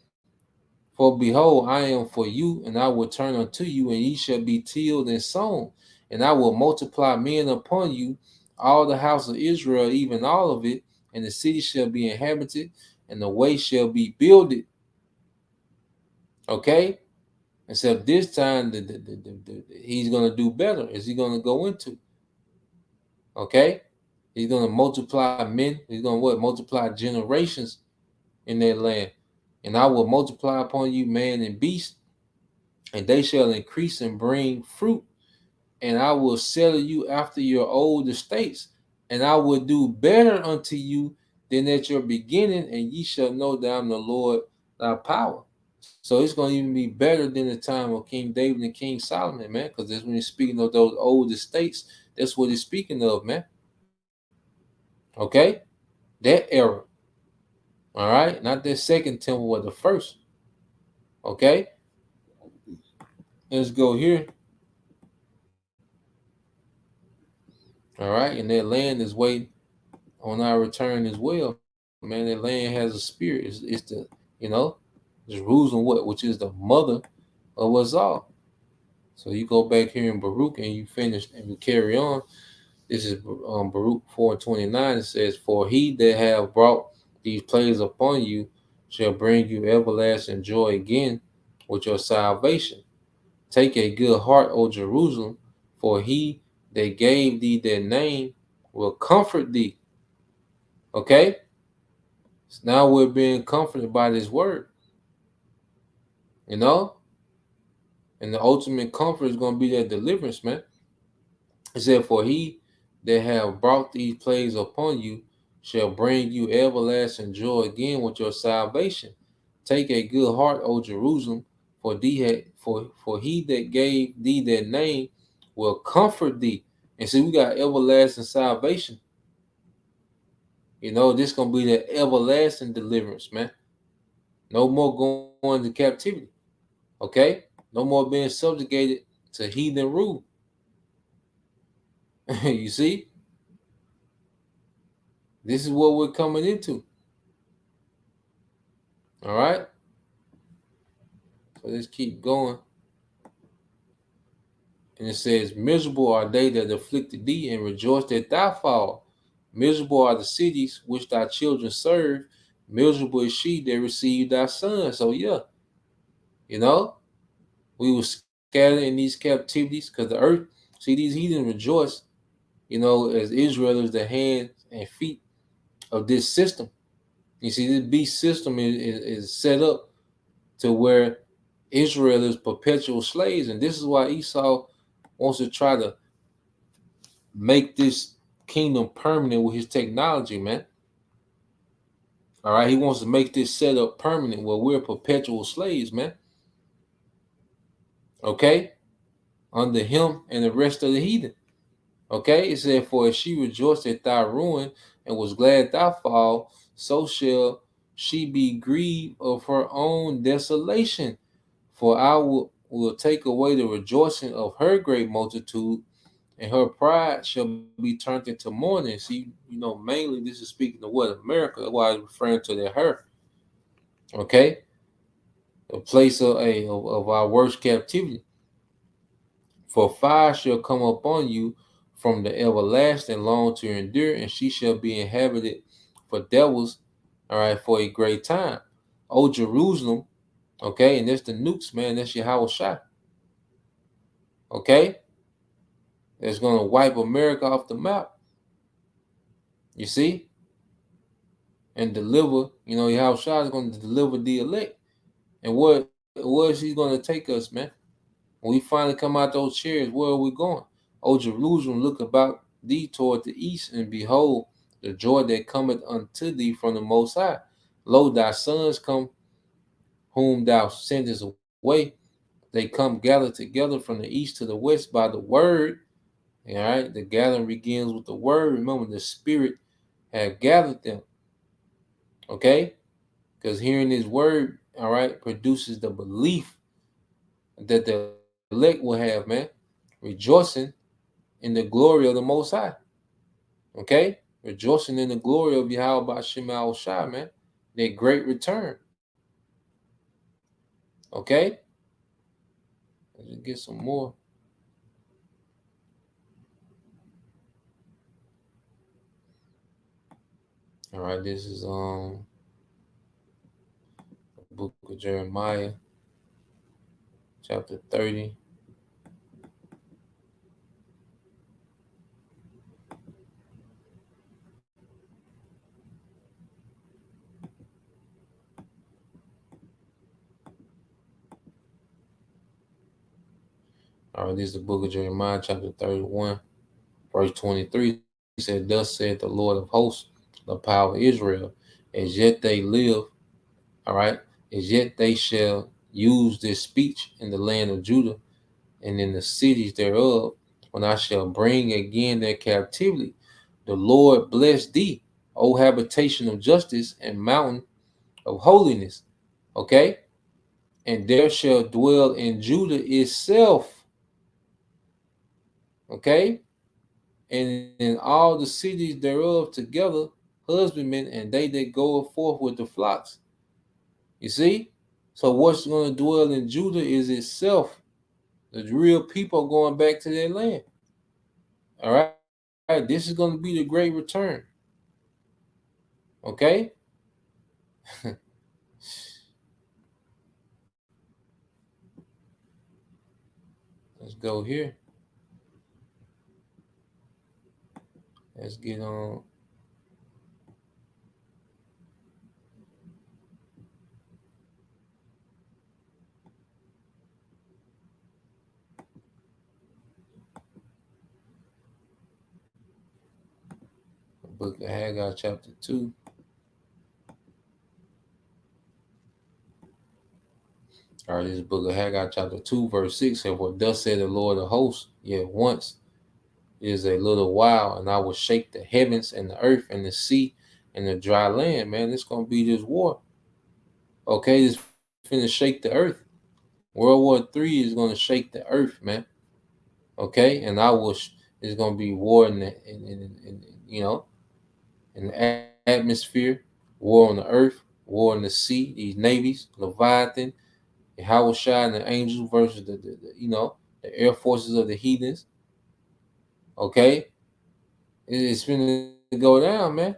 For behold, I am for you, and I will turn unto you, and ye shall be tilled and sown. And I will multiply men upon you, all the house of Israel, even all of it, and the city shall be inhabited, and the way shall be builded. Okay? Except this time, he's going to do better. Is he going to go into? Okay? He's going to multiply men. He's going to what? Multiply generations in that land. And I will multiply upon you man and beast, and they shall increase and bring fruit. And I will settle you after your old estates, and I will do better unto you than at your beginning, and ye shall know that I'm the Lord thy power. So it's going to even be better than the time of King David and King Solomon, man, because that's when he's speaking of those old estates. That's what he's speaking of, man. Okay? That era. All right? Not that second temple, but the first. Okay? Let's go here. All right? And that land is waiting on our return as well, man. That land has a spirit. It's the, you know, Jerusalem, which is the mother of us all. So you go back here in Baruch and you finish and we carry on. This is Baruch 4:29. It says, "For he that have brought these plagues upon you shall bring you everlasting joy again with your salvation. Take a good heart, O Jerusalem, for he that gave thee that name will comfort thee." Okay? So now we're being comforted by this word, you know? And the ultimate comfort is going to be that deliverance, man. It said, "For he that have brought these plagues upon you shall bring you everlasting joy again with your salvation. Take a good heart, O Jerusalem, for he that gave thee that name will comfort thee." And see, we got everlasting salvation. You know, this gonna be the everlasting deliverance, man. No more going to captivity. Okay? No more being subjugated to heathen rule. You see? This is what we're coming into. All right? So let's keep going. And it says, "Miserable are they that afflicted thee, and rejoice that thou fall. Miserable are the cities which thy children serve. Miserable is she that received thy son." So yeah, you know, we were scattered in these captivities because the earth, see, these heathen rejoice, you know, as Israel is the hands and feet of this system. You see, this beast system is set up to where Israel is perpetual slaves. And this is why Esau wants to try to make this kingdom permanent with his technology, man. All right, he wants to make this setup permanent where we're perpetual slaves, man. Okay, under him and the rest of the heathen. Okay, it said, "For if she rejoiced at thy ruin and was glad at thy fall, so shall she be grieved of her own desolation. For I will take away the rejoicing of her great multitude, and her pride shall be turned into mourning." See, you know, mainly this is speaking of what? America. That's why it's referring to the her. Okay, a place of our worst captivity. "For fire shall come upon you from the everlasting, long to endure, and she shall be inhabited for devils, all right, for a great time. O Jerusalem," okay, and that's the nukes, man. That's Yahweh Shai. Okay, that's gonna wipe America off the map. You see, and deliver. You know, Yahweh Shai is going to deliver the elect. And where is he going to take us, man? When we finally come out those chairs, where are we going? "O Jerusalem, look about thee toward the east, and behold the joy that cometh unto thee from the Most High. Lo, thy sons come, whom thou sendest away. They come gathered together from the east to the west by the word." All right, the gathering begins with the word. Remember, the Spirit have gathered them. Okay, because hearing His word, all right, produces the belief that the elect will have, man, rejoicing in the glory of the Most High. Okay? Rejoicing in the glory of Yahweh Ba'Shem Al Shai, man. That great return. Okay? Let's get some more. All right, this is the book of Jeremiah, chapter 30. All right, this is the book of Jeremiah, chapter 31, verse 23. He said, "Thus saith the Lord of hosts, the power of Israel. As yet they live, all right, as yet they shall use this speech in the land of Judah and in the cities thereof, when I shall bring again their captivity. The Lord bless thee, O habitation of justice and mountain of holiness. Okay? And there shall dwell in Judah itself. Okay? And in all the cities thereof together, husbandmen and they that go forth with the flocks. You see? So what's going to dwell in Judah is itself. The real people going back to their land. All right? This is going to be the great return. Okay? Let's go here. Let's get on. The book of Haggai, chapter 2. All right, this book of Haggai, chapter 2, verse 6 says, "For thus said the Lord of hosts, yet once is a little while, and I will shake the heavens and the earth and the sea and the dry land." Man, it's going to be this war. Okay, it's finna shake the earth. World War III is going to shake the earth, man. Okay, and it's going to be war in the atmosphere, war on the earth, war in the sea, these navies, Leviathan, Yahushua and the angels versus the air forces of the heathens. Okay, it's finna go down, man.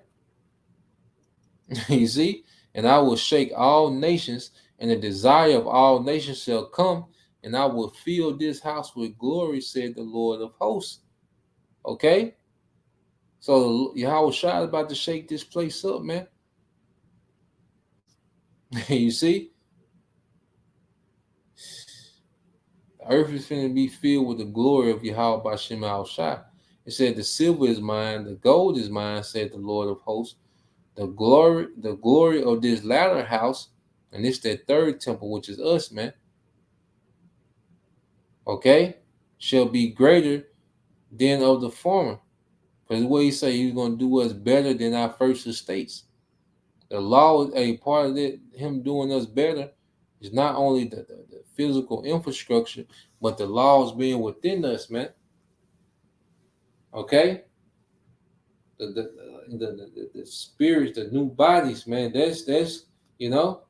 You see, and I will shake all nations, and the desire of all nations shall come, and I will fill this house with glory, said the Lord of hosts. Okay, so Yahushua is about to shake this place up, man. You see, the earth is finna be filled with the glory of Yahweh Bashem Shai. It said, "The silver is mine, the gold is mine," said the Lord of hosts. The glory of this latter house, and it's that third temple, which is us, man. Okay, shall be greater than of the former. Because what he say, he's gonna do us better than our first estates. The law is a part of it. Him doing us better is not only the physical infrastructure, but the laws being within us, man. Okay, the spirits, the new bodies, man. That's you know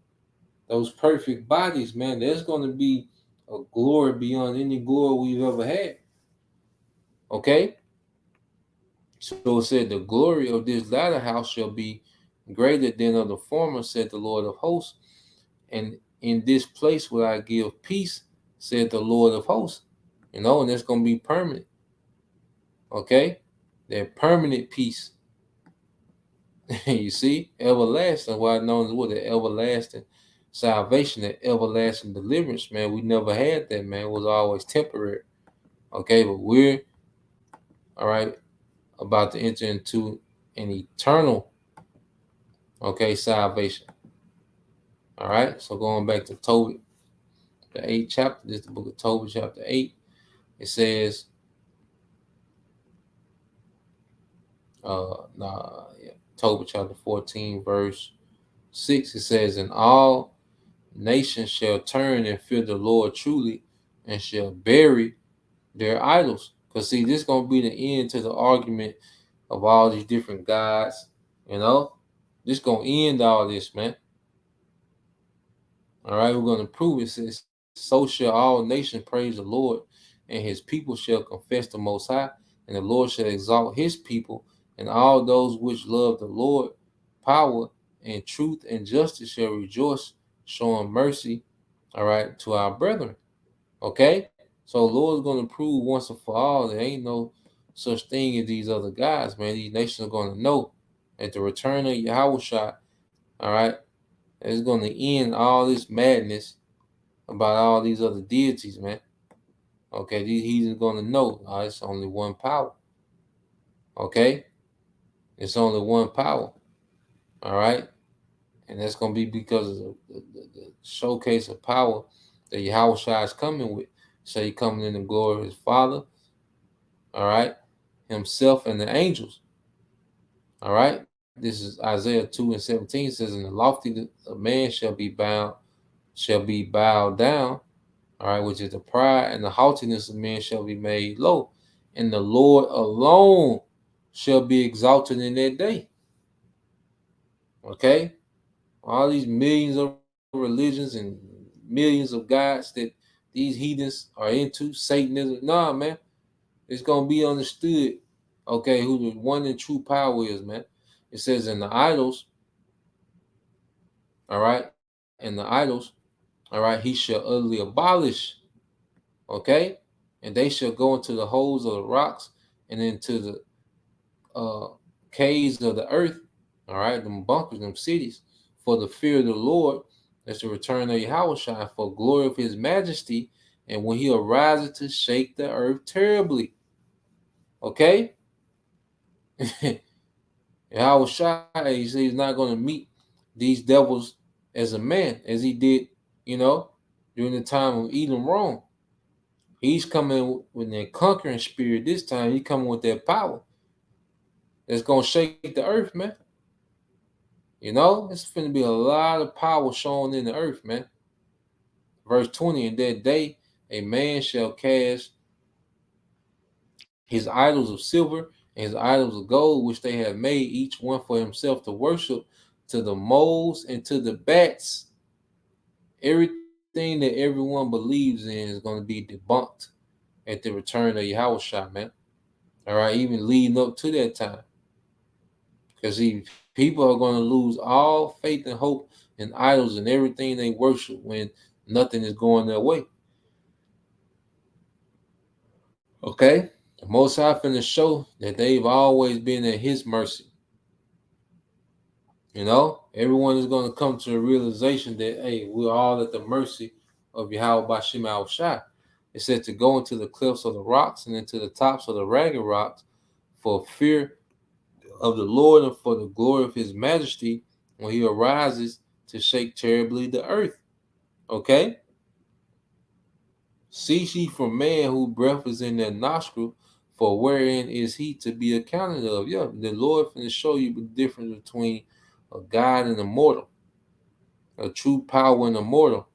those perfect bodies, man. There's going to be a glory beyond any glory we've ever had. Okay, so it said the glory of this latter house shall be greater than of the former, said the Lord of hosts. And in this place will I give peace, said the Lord of hosts. And it's going to be permanent. Okay, that permanent peace. You see, everlasting, what I know is what the everlasting salvation, that everlasting deliverance, man. We never had that, man. It was always temporary. Okay, but we're all right about to enter into an eternal, salvation. All right, so going back to Tobit, the 8th chapter, this is the book of Tobit, chapter 8. It says, Tobit chapter 14, verse 6, it says, "And all nations shall turn and fear the Lord truly, and shall bury their idols." Because see, this is gonna be the end to the argument of all these different gods. This gonna end all this, man. All right, we're gonna prove it. It says, "So shall all nations praise the Lord, and his people shall confess the Most High, and the Lord shall exalt his people, and all those which love the Lord, power and truth and justice shall rejoice, showing mercy, all right, to our brethren." Okay, so Lord's gonna prove once and for all there ain't no such thing as these other gods, man. These nations are gonna know at the return of Yahushua, all right, it's gonna end all this madness about all these other deities, man. Okay, these heathens gonna know it's only one power. Okay, it's only one power. All right. And that's going to be because of the showcase of power that Yahweh Shai is coming with. So he coming in the glory of his Father, all right, himself and the angels, all right. This is Isaiah 2:17 says, "In the lofty a man shall be bowed down, all right, which is the pride and the haughtiness of men shall be made low, and the Lord alone shall be exalted in that day." Okay, all these millions of religions and millions of gods that these heathens are into, Satanism. Nah, man, it's gonna be understood, okay, who the one and true power is, man. It says in the idols, all right, in the idols, all right, he shall utterly abolish, okay, and they shall go into the holes of the rocks and into the caves of the earth, all right, them bunkers, them cities, for the fear of the Lord, that's the return of Yahweh Shai, for glory of his majesty, and when he arises to shake the earth terribly. Okay? Yahweh Shai, he said he's not going to meet these devils as a man, as he did, you know, during the time of Edom Rome. He's coming with that conquering spirit this time. He's coming with that power that's going to shake the earth, man. You know, it's going to be a lot of power shown in the earth, man. Verse 20, in that day, a man shall cast his idols of silver and his idols of gold, which they have made each one for himself to worship, to the moles and to the bats. Everything that everyone believes in is going to be debunked at the return of Yahweh Shai, man. All right, even leading up to that time. Because people are going to lose all faith and hope in idols and everything they worship when nothing is going their way. Okay? The Most High finna show that they've always been at His mercy. You know, everyone is going to come to the realization that, hey, we're all at the mercy of Yahweh Bashim Al Shai. It said to go into the cliffs of the rocks and into the tops of the ragged rocks for fear of the Lord and for the glory of his majesty when he arises to shake terribly the earth. Okay? Cease ye from man whose breath is in their nostril, for wherein is he to be accounted of? Yeah, the Lord finna show you the difference between a God and a mortal, a true power and a mortal.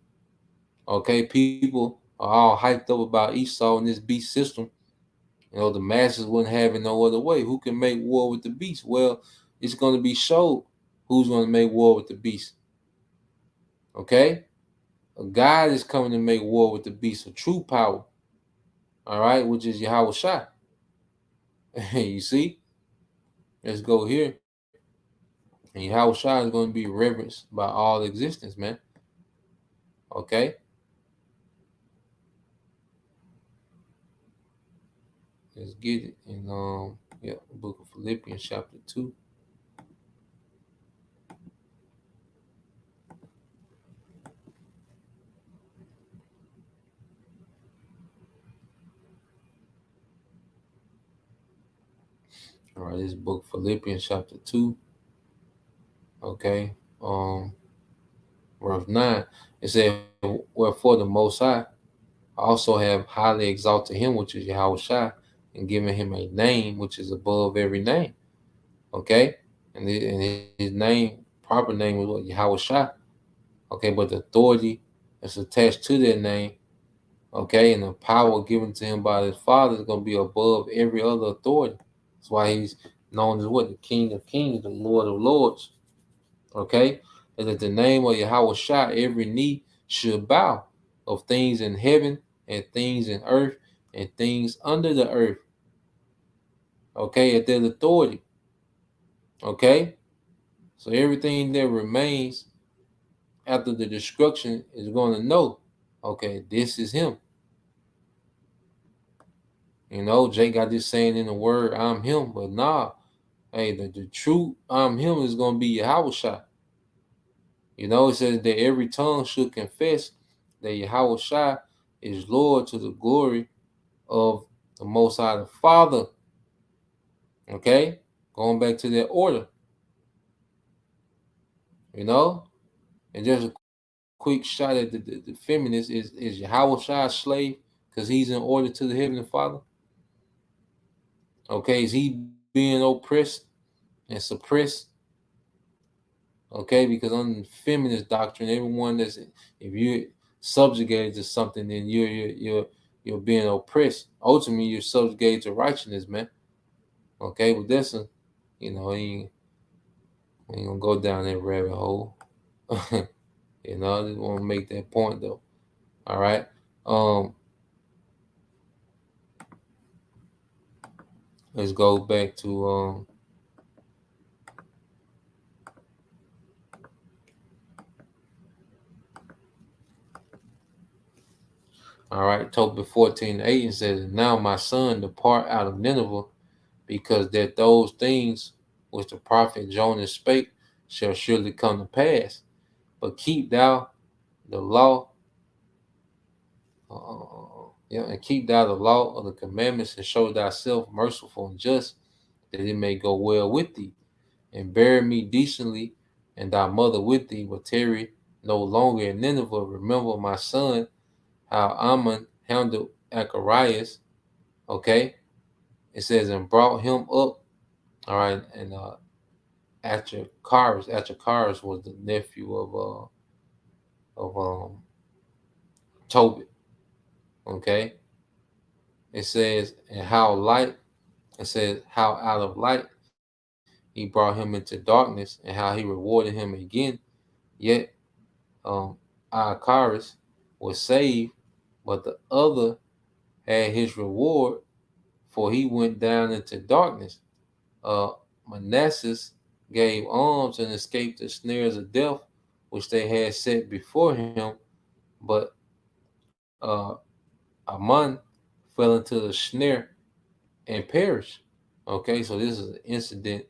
Okay, people are all hyped up about Esau and this beast system. You know, the masses wouldn't have it no other way. Who can make war with the beast? Well, it's going to be showed who's going to make war with the beast. Okay? A God is coming to make war with the beast, a true power. All right, which is Yahweh Shai. You see? Let's go here. And Yahweh Shai is going to be reverenced by all existence, man. Okay? Let's get it in book of Philippians chapter 2. All right, this book Philippians chapter 2. Okay. Verse 9. It said, wherefore the Most High also have highly exalted him, which is Yahweh Shai, and given him a name which is above every name. Okay? And his name, proper name is what? Yahweh Shai. Okay, but the authority that's attached to that name, okay, and the power given to him by his Father is going to be above every other authority. That's why he's known as what? The King of Kings, the Lord of Lords. Okay? And at the name of Yahweh Shai, every knee should bow of things in heaven and things in earth and things under the earth. Okay? At that authority. Okay? So everything that remains after the destruction is going to know, okay, this is him. You know, Jake got this saying in the word, I'm him, but nah. Hey, the true I'm him is going to be Yahweh Shai. You know, it says that every tongue should confess that Yahweh Shai is Lord to the glory of the Most High the Father. Okay? Going back to that order. you know. And just a quick shot at the feminist is Yahweh Shai a slave because he's in order to the Heavenly Father? Okay, is he being oppressed and suppressed? Okay, because on feminist doctrine, everyone that's if you're subjugated to something, then you're being oppressed. Ultimately, you're subjugated to righteousness, man. Okay, but that's a ain't gonna go down that rabbit hole. I just want to make that point though. All right. Um, let's go back to all right, Tobit 14:8 and says, "Now my son, depart out of Nineveh, because that those things which the prophet Jonas spake shall surely come to pass. But keep thou the law, and keep thou the law of the commandments, and show thyself merciful and just, that it may go well with thee. And bury me decently, and thy mother with thee, but tarry no longer in Nineveh. Remember, my son, how Ammon handled Acharias." Okay, it says, "And brought him up." All right, and Acharias was the nephew of Tobit. Okay, it says, "And how light." It says, "How out of light he brought him into darkness, and how he rewarded him again. Yet um, Acharias was saved, but the other had his reward, for he went down into darkness." Uh, Manasseh gave alms and escaped the snares of death, which they had set before him, but uh, Ammon fell into the snare and perished. Okay, so this is an incident,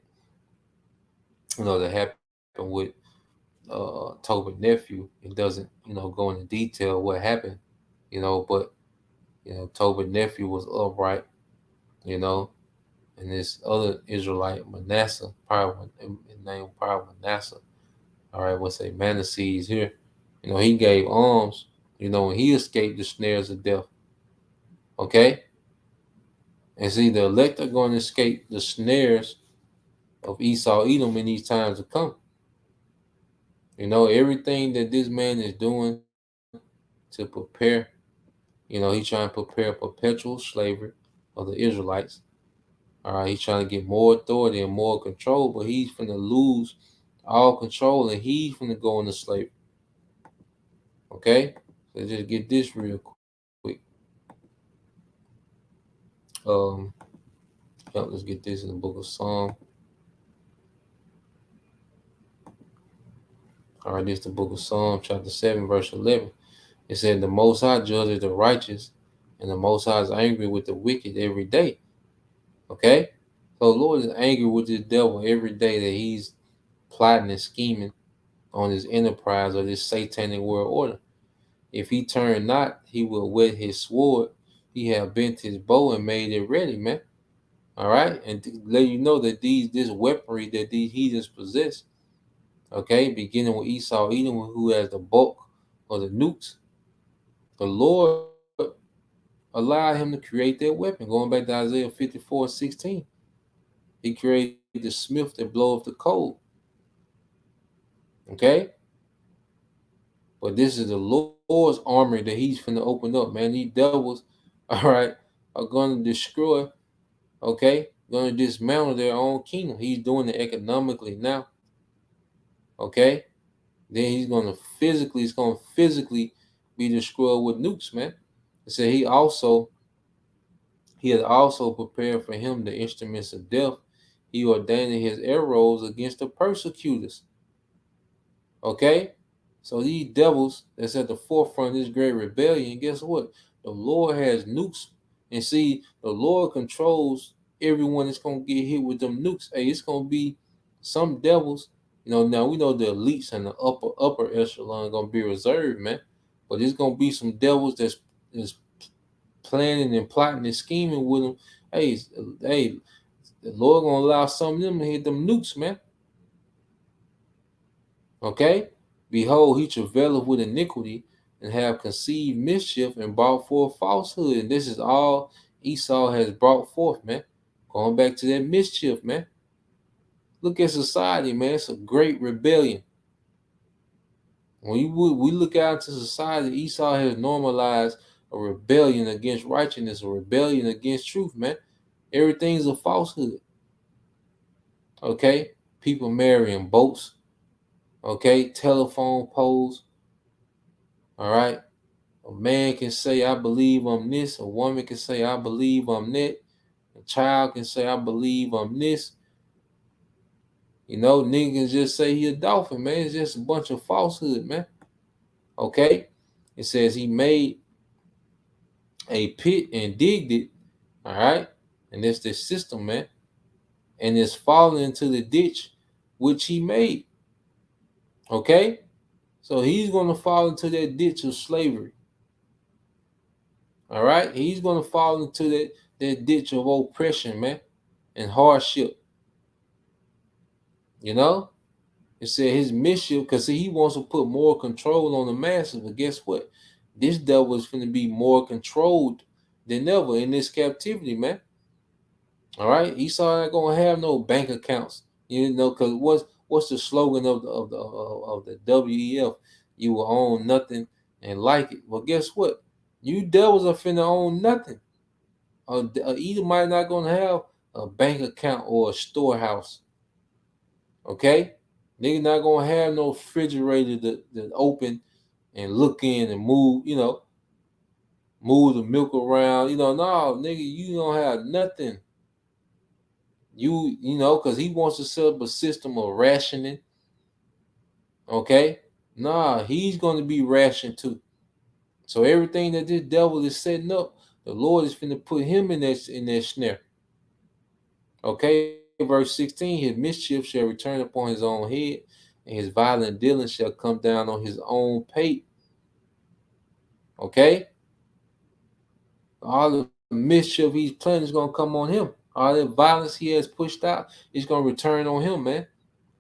that happened with Tobit nephew. It doesn't, go into detail what happened, but Tobit nephew was upright, you know, and this other Israelite Manasseh, probably named probably Manasseh. All right, we'll say Manasseh here. He gave alms, and he escaped the snares of death. Okay, and see, the elect are going to escape the snares of Esau, Edom in these times to come. Everything that this man is doing to prepare, he's trying to prepare perpetual slavery of the Israelites. All right, he's trying to get more authority and more control, but he's finna lose all control and he's finna go into slavery. Okay, so just get this real quick. Um, let's get this in the book of Psalm. All right, this is the book of Psalm, chapter 7, verse 11. It said, "The Most High judges the righteous, and the Most High is angry with the wicked every day." Okay? So the Lord is angry with the devil every day that he's plotting and scheming on his enterprise or this satanic world order. If he turn not, he will whet his sword. He have bent his bow and made it ready, man. All right? And to let you know that this weaponry that these heathens possess, okay, beginning with Esau, Edom, who has the bulk of the nukes, the Lord allowed him to create that weapon. Going back to Isaiah 54:16, he created the smith that bloweth the coal. Okay? But this is the Lord's army that he's finna open up, man. These devils, all right, are going to destroy, okay, going to dismantle their own kingdom. He's doing it economically now, okay? Then he's going to physically be destroyed with nukes, man. It said he had also prepared for him the instruments of death. He ordained his arrows against the persecutors. Okay? So these devils that's at the forefront of this great rebellion, guess what? The Lord has nukes. And see, the Lord controls everyone that's going to get hit with them nukes. Hey, it's going to be some devils. Now we know the elites and the upper echelon going to be reserved, man. But it's going to be some devils that's planning and plotting and scheming with them. Hey, the Lord going to allow some of them to hit them nukes, man. Okay? Behold, he travaileth with iniquity and have conceived mischief and brought forth falsehood. And this is all Esau has brought forth, man. Going back to that mischief, man. Look at society, man. It's a great rebellion. We look out into society, Esau has normalized a rebellion against righteousness, a rebellion against truth, man. Everything's a falsehood. Okay? People marrying boats. Okay? Telephone poles. All right? A man can say, I believe I'm this. A woman can say, I believe I'm that. A child can say, I believe I'm this. Nigga can just say he a dolphin, man. It's just a bunch of falsehood, man. Okay? It says he made a pit and digged it. All right? And that's the system, man. And it's falling into the ditch which he made. Okay? So he's going to fall into that ditch of slavery. All right? He's going to fall into that ditch of oppression, man, and hardship. You know? It said his mischief, because he wants to put more control on the masses. But guess what? This devil is going to be more controlled than ever in this captivity, man. All right? Esau not going to have no bank accounts. Because what's the slogan of the WEF? You will own nothing and like it. Well, guess what? You devils are finna own nothing. Either might not going to have a bank account or a storehouse. Okay? Nigga not gonna have no refrigerator that open and look in and move, move the milk around. No, nigga, you don't have nothing. Cause he wants to set up a system of rationing. Okay? Nah, he's gonna be rationed too. So everything that this devil is setting up, the Lord is finna put him in that snare. Okay, verse 16, his mischief shall return upon his own head, and his violent dealing shall come down on his own pate. Okay? All the mischief he's planning is going to come on him. All the violence he has pushed out is going to return on him, man.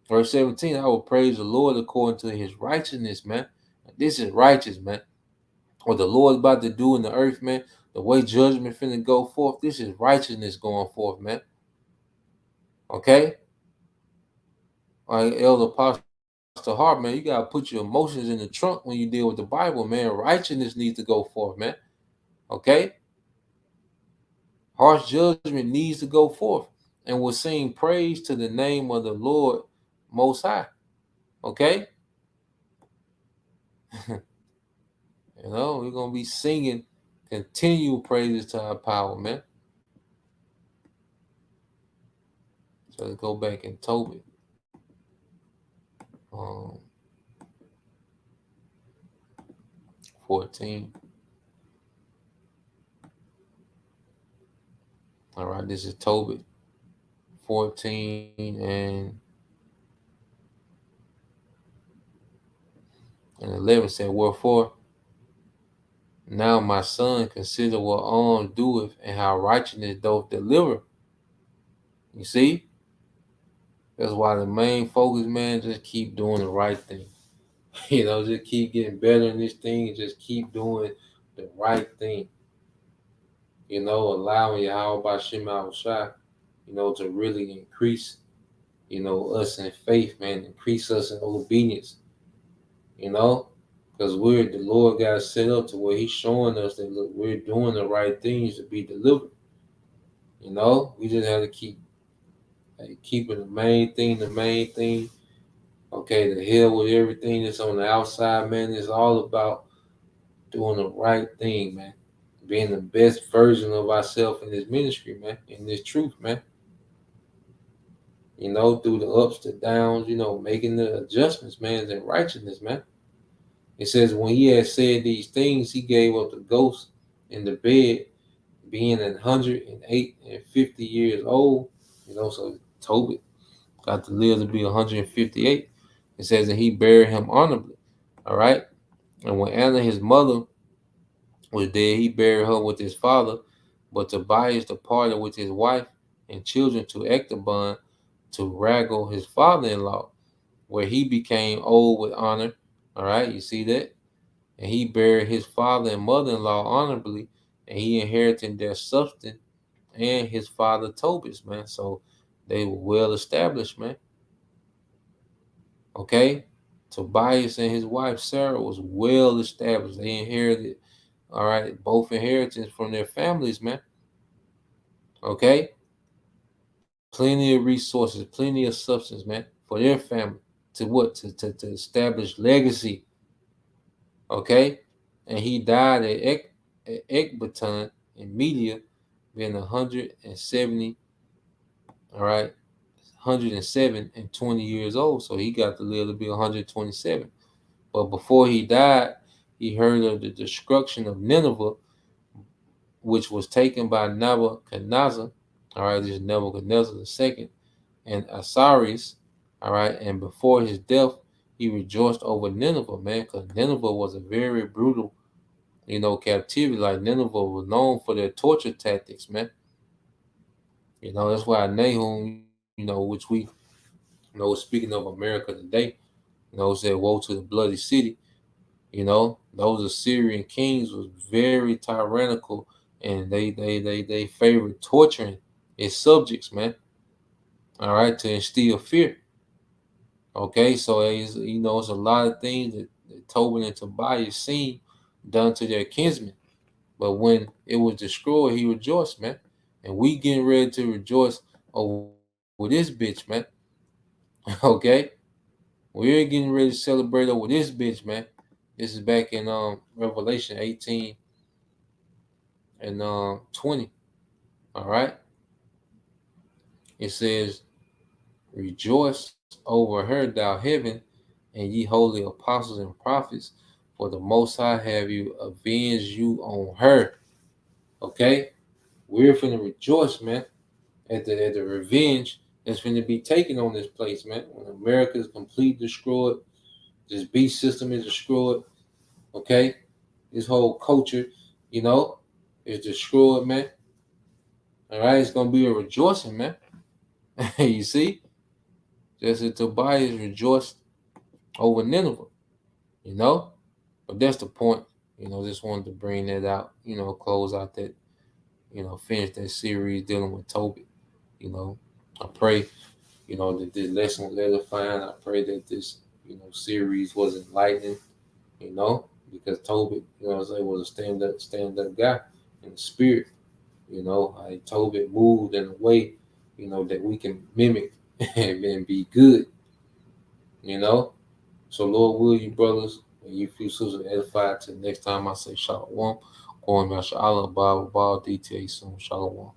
Verse 17, I will praise the Lord according to his righteousness, man. This is righteous, man. What the Lord is about to do in the earth, man. The way judgment finna go forth, this is righteousness going forth, man. Okay? Like Elder Pastor Hart, man, you got to put your emotions in the trunk when you deal with the Bible, man. Righteousness needs to go forth, man. Okay? Harsh judgment needs to go forth, and we'll sing praise to the name of the Lord Most High. Okay? We're going to be singing continual praises to our power, man. So let's go back in Tobit. 14. All right, this is Tobit 14 and 11 said, wherefore, now my son, consider what alms doeth and how righteousness doth deliver. You see? That's why the main focus, man, just keep doing the right thing. Just keep getting better in this thing and just keep doing the right thing. Allowing Yahweh Bashim Shai, to really increase, us in faith, man, increase us in obedience, because the Lord got us set up to where he's showing us that, look, we're doing the right things to be delivered. We just have to keep keeping the main thing. Okay, the hell with everything that's on the outside, man. It's all about doing the right thing, man. Being the best version of ourselves in this ministry, man. In this truth, man. Through the ups, the downs, making the adjustments, man, in righteousness, man. It says, when he had said these things, he gave up the ghost in the bed, being 108 and 50 years old. So Tobit got to live to be 158. It says that he buried him honorably. All right. And when Anna, his mother, was dead, he buried her with his father. But Tobias departed with his wife and children to Ecbatana to Ragal, his father-in-law. where he became old with honor. All right, you see that? And he buried his father and mother-in-law honorably, and he inherited their substance and his father Tobit's, man. So they were well established, man. Okay? Tobias and his wife Sarah was well established. They inherited, all right, both inheritance from their families, man. Okay? Plenty of resources, plenty of substance, man, for their family. To what? To establish legacy. Okay? And he died at Ecbaton in Media, being 170, all right, 107 and 20 years old. So he got to live to be 127. But before he died, he heard of the destruction of Nineveh, which was taken by Nebuchadnezzar. All right, this is Nebuchadnezzar II and Osiris. All right, and before his death, he rejoiced over Nineveh, man, because Nineveh was a very brutal, captivity. Like Nineveh was known for their torture tactics, man. That's why Nahum, which we, speaking of America today, said, "Woe to the bloody city." Those Assyrian kings was very tyrannical, and they favored torturing its subjects, man. All right, to instill fear. Okay, so it's a lot of things that Tobin and Tobias seen done to their kinsmen. But when it was destroyed, he rejoiced, man. And we getting ready to rejoice over this bitch, man. Okay? We're getting ready to celebrate over this bitch, man. This is back in Revelation 18 and 20. All right. It says, "Rejoice over her, thou heaven, and ye holy apostles and prophets, for the Most High have you avenged you on her." Okay? We're finna rejoice, man, at the revenge that's finna be taken on this place, man. When America is completely destroyed, this beast system is destroyed. Okay? This whole culture, you know, is destroyed, man. All right? It's gonna be a rejoicing, man. You see? Just as Tobias rejoiced over Nineveh, you know? But that's the point. Just wanted to bring that out, close out that, finish that series dealing with Tobit. I pray, that this lesson was edifying. I pray that this, series was enlightening, because Tobit, was a stand up guy in the spirit. Tobit moved in a way, that we can mimic and be good, you know. So Lord will you brothers and you few sisters edified till next time I say Shalom. Going Mashallah Bible DTA soon. Shalom.